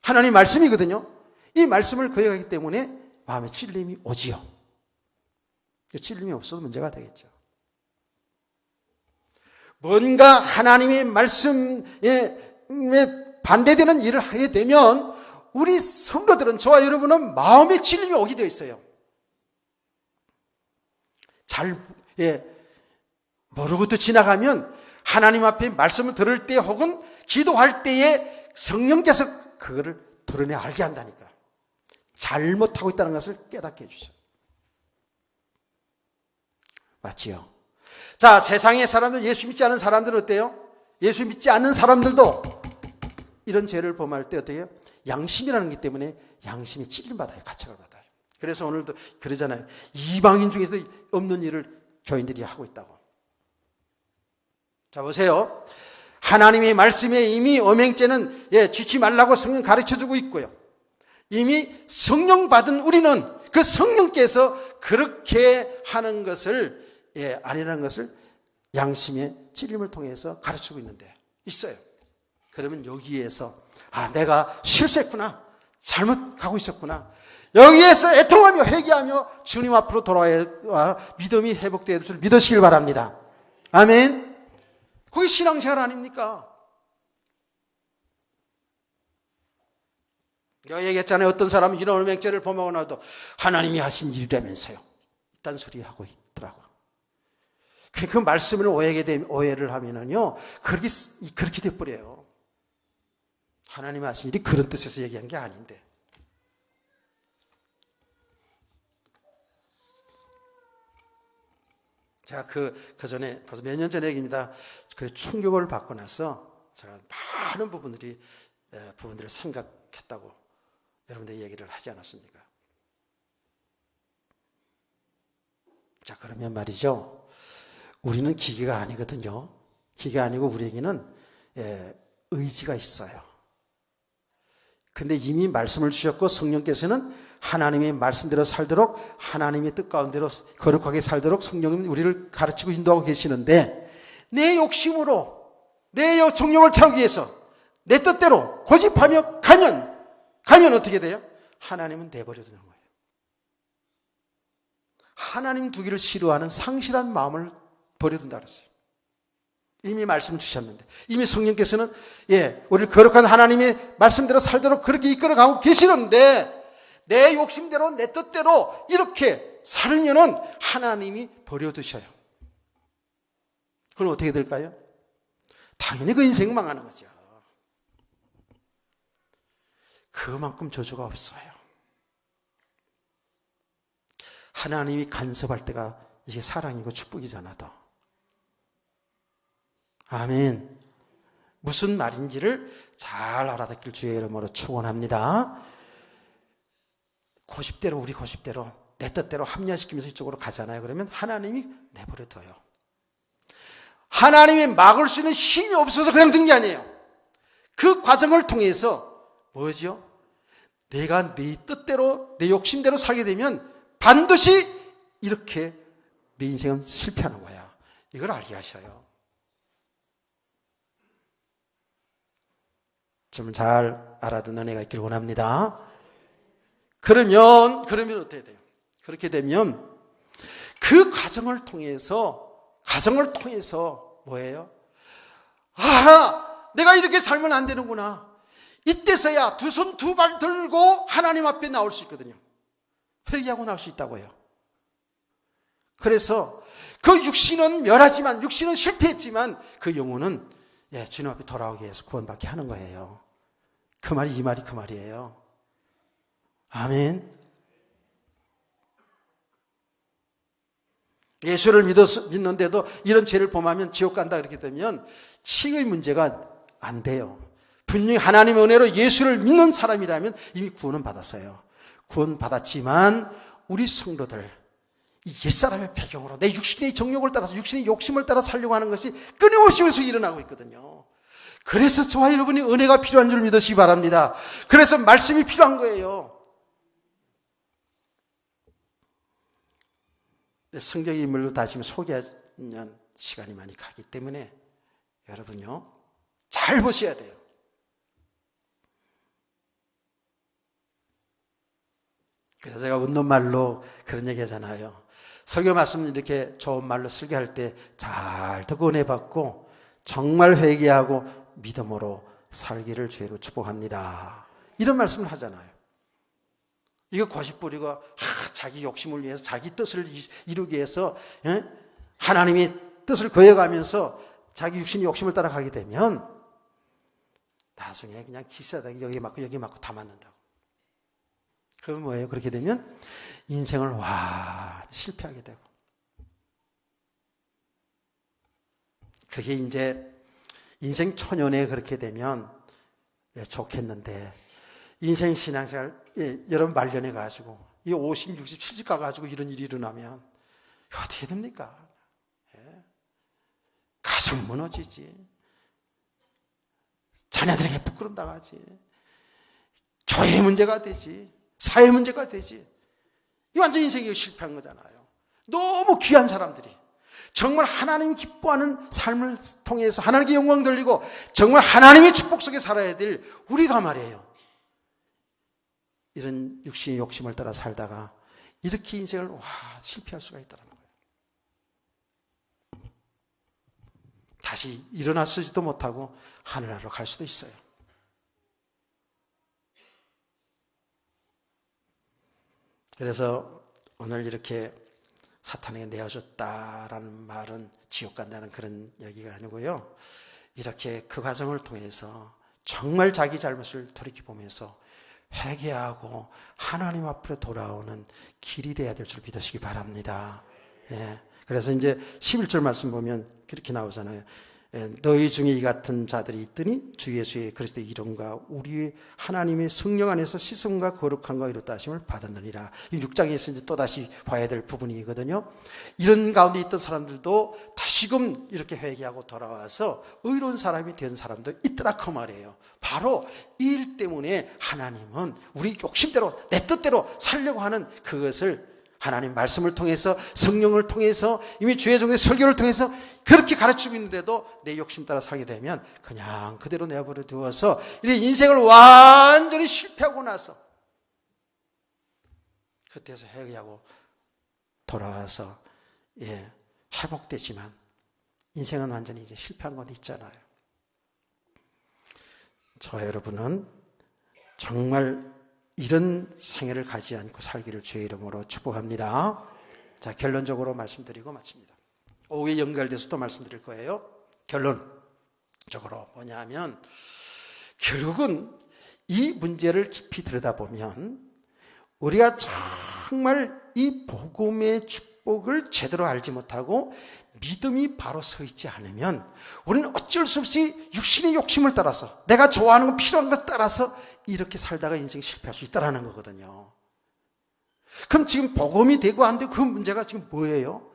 하나님 말씀이거든요. 이 말씀을 거역하기 때문에 마음에 찔림이 오지요. 찔림이 없어도 문제가 되겠죠. 뭔가 하나님의 말씀에 반대되는 일을 하게 되면 우리 성도들은, 저와 여러분은 마음에 찔림이 오게 되어 있어요. 모르고도 지나가면 하나님 앞에 말씀을 들을 때 혹은 기도할 때에 성령께서 그거를 드러내 알게 한다니까. 잘못하고 있다는 것을 깨닫게 해주셔요. 맞지요? 자, 세상의 사람들, 예수 믿지 않은 사람들은 어때요? 예수 믿지 않는 사람들도 이런 죄를 범할 때 어떻게 해요? 양심이라는 것 때문에 양심이 찔림받아요. 가책을 받아요. 그래서 오늘도 그러잖아요. 이방인 중에서 없는 일을 교인들이 하고 있다고. 자, 보세요. 하나님의 말씀에 이미 엄행죄는 지지 말라고 성령 가르쳐주고 있고요. 이미 성령 받은 우리는 그 성령께서 그렇게 하는 것을 아니라는 것을 양심의 찔림을 통해서 가르치고 있어요. 그러면 여기에서 내가 실수했구나, 잘못 가고 있었구나, 여기에서 애통하며 회개하며 주님 앞으로 돌아와 믿음이 회복되는 줄 믿으시길 바랍니다. 아멘. 그게 신앙생활 아닙니까? 내가 얘기했잖아요. 어떤 사람은 이런 엄행죄를 범하고 나도 하나님이 하신 일이라면서요, 이딴 소리 하고 있더라고. 그 말씀을 오해를 하면은요, 그렇게 돼버려요. 하나님이 하신 일이 그런 뜻에서 얘기한 게 아닌데. 제가 그 전에 벌써 몇 년 전 얘기입니다. 그 충격을 받고 나서 제가 많은 부분들을 생각했다고 여러분들 얘기를 하지 않았습니까? 자, 그러면 말이죠. 우리는 기계가 아니거든요. 기계가 아니고 우리에게는 의지가 있어요. 근데 이미 말씀을 주셨고 성령께서는 하나님의 말씀대로 살도록 하나님의 뜻 가운데로 거룩하게 살도록 성령님 우리를 가르치고 인도하고 계시는데 내 욕심으로 내 정욕을 채우기 위해서 내 뜻대로 고집하며 가면 어떻게 돼요? 하나님은 내버려 두는 거예요. 하나님 두기를 싫어하는 상실한 마음을 버려둔다 그랬어요. 이미 말씀 주셨는데 이미 성령께서는 우리를 거룩한 하나님의 말씀대로 살도록 그렇게 이끌어가고 계시는데 내 욕심대로 내 뜻대로 이렇게 살면은 하나님이 버려두셔요. 그럼 어떻게 될까요? 당연히 그 인생은 망하는 거죠. 그만큼 저주가 없어요. 하나님이 간섭할 때가 이게 사랑이고 축복이잖아. 더. 아멘. 무슨 말인지를 잘 알아듣길 주의 이름으로 축원합니다. 고집대로 우리 고집대로 내 뜻대로 합리화시키면서 이쪽으로 가잖아요. 그러면 하나님이 내버려둬요. 하나님이 막을 수 있는 힘이 없어서 그냥 든 게 아니에요. 그 과정을 통해서 뭐죠? 내가 네 뜻대로 내 욕심대로 살게 되면 반드시 이렇게 내 인생은 실패하는 거야. 이걸 알게 하셔요. 좀 잘 알아듣는 은혜가 있기를 원합니다. 그러면 어떻게 돼요? 그렇게 되면 그 과정을 통해서 뭐예요? 내가 이렇게 살면 안 되는구나. 이때서야 두 손 두 발 들고 하나님 앞에 나올 수 있거든요. 회개하고 나올 수 있다고요. 그래서 그 육신은 멸하지만 육신은 실패했지만 그 영혼은 주님 앞에 돌아오기 위해서 구원받게 하는 거예요. 그 말이 이 말이 그 말이에요. 아멘. 예수를 믿는데도 이런 죄를 범하면 지옥 간다 그렇게 되면 칭의 문제가 안 돼요. 분명히 하나님의 은혜로 예수를 믿는 사람이라면 이미 구원은 받았어요. 구원 받았지만 우리 성도들 이 옛사람의 배경으로 내 육신의 정욕을 따라서 육신의 욕심을 따라 살려고 하는 것이 끊임없이 여기서 일어나고 있거든요. 그래서 저와 여러분이 은혜가 필요한 줄 믿으시기 바랍니다. 그래서 말씀이 필요한 거예요. 성경 인물로 다시 소개하는 시간이 많이 가기 때문에 여러분요 잘 보셔야 돼요. 그래서 제가 웃는 말로 그런 얘기 하잖아요. 설교 말씀 이렇게 좋은 말로 설교할 때 잘 듣고 은혜 받고 정말 회개하고 믿음으로 살기를 주의로 축복합니다. 이런 말씀을 하잖아요. 이거 고집부리고 자기 욕심을 위해서 자기 뜻을 이루기 위해서 하나님의 뜻을 거역하면서 자기 육신의 욕심을 따라가게 되면 나중에 그냥 기싸대기 여기 맞고 다 맞는다고. 그건 뭐예요? 그렇게 되면 인생을 실패하게 되고 그게 이제 인생 초년에 그렇게 되면 좋겠는데 인생 신앙생활 여러분 말년에 가지고 이 50, 60, 70 가가지고 이런 일이 일어나면 어떻게 됩니까? 가정 무너지지. 자녀들에게 부끄럼 당하지. 교회 문제가 되지. 사회 문제가 되지. 이 완전 인생이 실패한 거잖아요. 너무 귀한 사람들이 정말 하나님 기뻐하는 삶을 통해서 하나님께 영광 돌리고 정말 하나님의 축복 속에 살아야 될 우리가 말이에요. 이런 육신의 욕심을 따라 살다가 이렇게 인생을 실패할 수가 있다는 거예요. 다시 일어나서지도 못하고 하늘나라로 갈 수도 있어요. 그래서 오늘 이렇게 사탄에게 내어줬다라는 말은 지옥 간다는 그런 얘기가 아니고요. 이렇게 그 과정을 통해서 정말 자기 잘못을 돌이켜보면서 회개하고 하나님 앞으로 돌아오는 길이 되어야 될 줄 믿으시기 바랍니다. 그래서 이제 11절 말씀 보면 그렇게 나오잖아요. 너희 중에 이 같은 자들이 있더니 주 예수의 그리스도의 이름과 우리 하나님의 성령 안에서 씻음과 거룩함과 이루었다 하심을 받았느니라. 이 6장에서 이제 또다시 봐야 될 부분이거든요. 이런 가운데 있던 사람들도 다시금 이렇게 회개하고 돌아와서 의로운 사람이 된 사람도 있더라 그 말이에요. 바로 이 일 때문에 하나님은 우리 욕심대로 내 뜻대로 살려고 하는 그것을 하나님 말씀을 통해서, 성령을 통해서, 이미 주의 종의 설교를 통해서 그렇게 가르치고 있는데도 내 욕심 따라 살게 되면 그냥 그대로 내버려 두어서 이 인생을 완전히 실패하고 나서 그때서 회개하고 돌아와서 회복되지만 인생은 완전히 이제 실패한 건 있잖아요. 저 여러분은 정말 이런 생애를 가지 않고 살기를 주의 이름으로 축복합니다. 자, 결론적으로 말씀드리고 마칩니다. 오후에 연결돼서 또 말씀드릴 거예요. 결론적으로 뭐냐 하면 결국은 이 문제를 깊이 들여다보면 우리가 정말 이 복음의 축복을 제대로 알지 못하고 믿음이 바로 서 있지 않으면 우리는 어쩔 수 없이 육신의 욕심을 따라서 내가 좋아하는 거 필요한 것 따라서 이렇게 살다가 인생 실패할 수 있다는 거거든요. 그럼 지금 복음이 되고 안 되고 그 문제가 지금 뭐예요?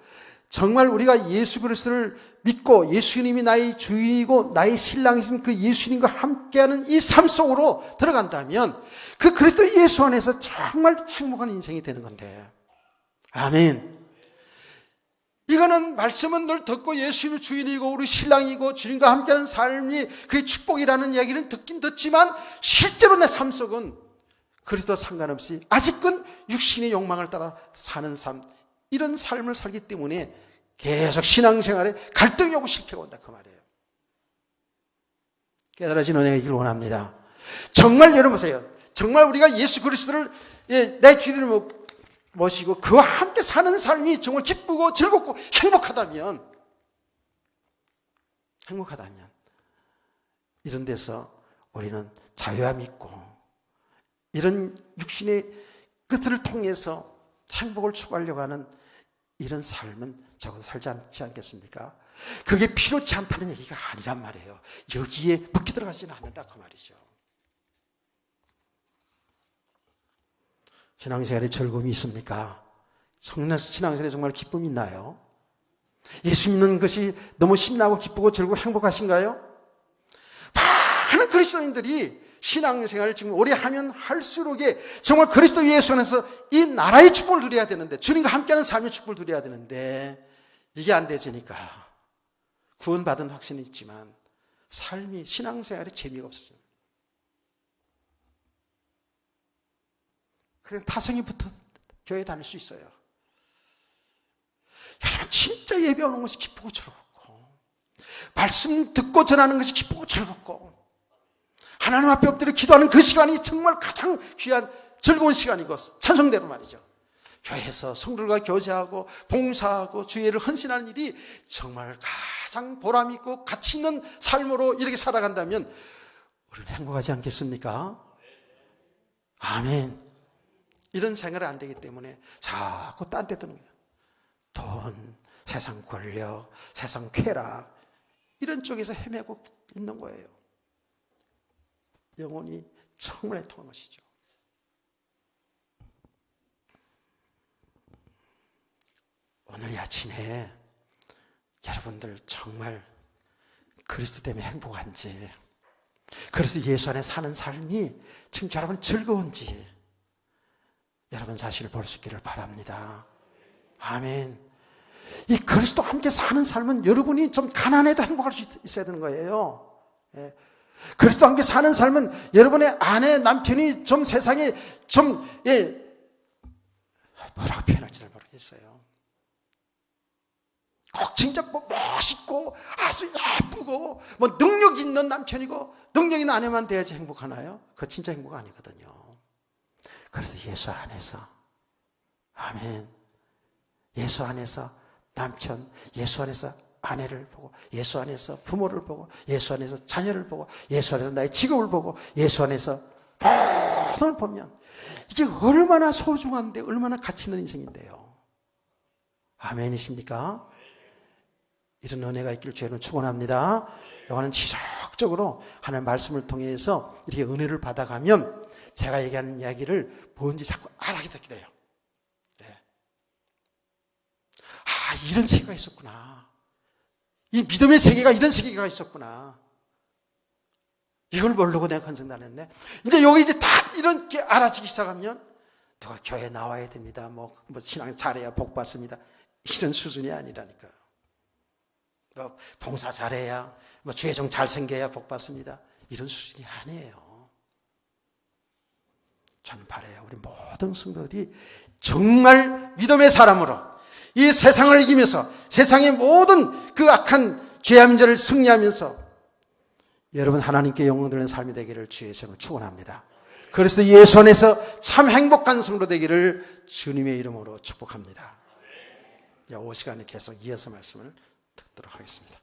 정말 우리가 예수 그리스도를 믿고 예수님이 나의 주인이고 나의 신랑이신 그 예수님과 함께하는 이 삶 속으로 들어간다면 그 그리스도 예수 안에서 정말 행복한 인생이 되는 건데. 아멘. 이거는 말씀은 늘 듣고 예수님이 주인이고 우리 신랑이고 주님과 함께하는 삶이 그의 축복이라는 이야기는 듣긴 듣지만 실제로 내 삶 속은 그리스도 상관없이 아직은 육신의 욕망을 따라 사는 삶, 이런 삶을 살기 때문에 계속 신앙생활에 갈등이 오고 실패가 온다 그 말이에요. 깨달아진 은혜가 있기를 원합니다. 정말 여러분 보세요. 정말 우리가 예수 그리스도를 내 주인으로 모시고 그와 함께 사는 삶이 정말 기쁘고 즐겁고 행복하다면 이런 데서 우리는 자유함 있고 이런 육신의 것을 통해서 행복을 추구하려고 하는 이런 삶은 적어도 살지 않지 않겠습니까? 그게 필요치 않다는 얘기가 아니란 말이에요. 여기에 묶여 들어가지는 않는다 그 말이죠. 신앙생활에 즐거움이 있습니까? 신앙생활에 정말 기쁨이 있나요? 예수 믿는 것이 너무 신나고 기쁘고 즐겁고 행복하신가요? 많은 그리스도인들이 신앙생활을 지금 오래 하면 할수록에 정말 그리스도 예수 안에서 이 나라의 축복을 누려야 되는데, 주님과 함께하는 삶의 축복을 누려야 되는데 이게 안 되지니까 구원받은 확신이 있지만 삶이, 신앙생활에 재미가 없어져요. 그냥 타성이 붙어 교회 다닐 수 있어요. 여러분 진짜 예배하는 것이 기쁘고 즐겁고 말씀 듣고 전하는 것이 기쁘고 즐겁고 하나님 앞에 엎드려 기도하는 그 시간이 정말 가장 귀한 즐거운 시간이고 찬송대로 말이죠. 교회에서 성도들과 교제하고 봉사하고 주의를 헌신하는 일이 정말 가장 보람 있고 가치 있는 삶으로 이렇게 살아간다면 우리는 행복하지 않겠습니까? 아멘. 이런 생활이 안 되기 때문에 자꾸 딴 데 드는 거예요. 돈, 세상 권력, 세상 쾌락 이런 쪽에서 헤매고 있는 거예요. 영혼이 정말 애통한 것이죠. 오늘 이 아침에 여러분들 정말 그리스도 때문에 행복한지, 그리스도 예수 안에 사는 삶이 지금 여러분 즐거운지 여러분 자신을 볼 수 있기를 바랍니다. 아멘. 이 그리스도 함께 사는 삶은 여러분이 좀 가난해도 행복할 수 있어야 되는 거예요. 예. 그리스도 함께 사는 삶은 여러분의 아내, 남편이 좀 세상에 좀 뭐라고 표현할지 잘 모르겠어요. 꼭 진짜 뭐 멋있고 아주 예쁘고 뭐 능력 있는 남편이고 능력 있는 아내만 돼야지 행복하나요? 그거 진짜 행복 아니거든요. 그래서 예수 안에서, 아멘, 예수 안에서 남편, 예수 안에서 아내를 보고, 예수 안에서 부모를 보고, 예수 안에서 자녀를 보고, 예수 안에서 나의 직업을 보고, 예수 안에서 모든 걸 보면 이게 얼마나 소중한데 얼마나 가치 있는 인생인데요. 아멘이십니까? 이런 은혜가 있기를 주의는 축원합니다. 여호와는 지속적으로 하나님의 말씀을 통해서 이렇게 은혜를 받아가면 제가 얘기하는 이야기를 뭔지 자꾸 알게 되게 돼요. 네. 아, 이런 세계가 있었구나. 이 믿음의 세계가 이런 세계가 있었구나. 이걸 모르고 내가 건성당했네. 이제 여기 이제 딱 이렇게 알아지기 시작하면 누가 교회 나와야 됩니다. 뭐 신앙 잘해야 복 받습니다. 이런 수준이 아니라니까요. 봉사 잘해야, 주의종 잘생겨야 복 받습니다. 이런 수준이 아니에요. 저는 바라요. 우리 모든 성도들이 정말 믿음의 사람으로 이 세상을 이기면서 세상의 모든 그 악한 죄의 문제를 승리하면서 여러분 하나님께 영광 돌리는 삶이 되기를 주의 이름으로 축원합니다. 그래서 예수 안에서 참 행복한 성도 되기를 주님의 이름으로 축복합니다. 5시간에 계속 이어서 말씀을 듣도록 하겠습니다.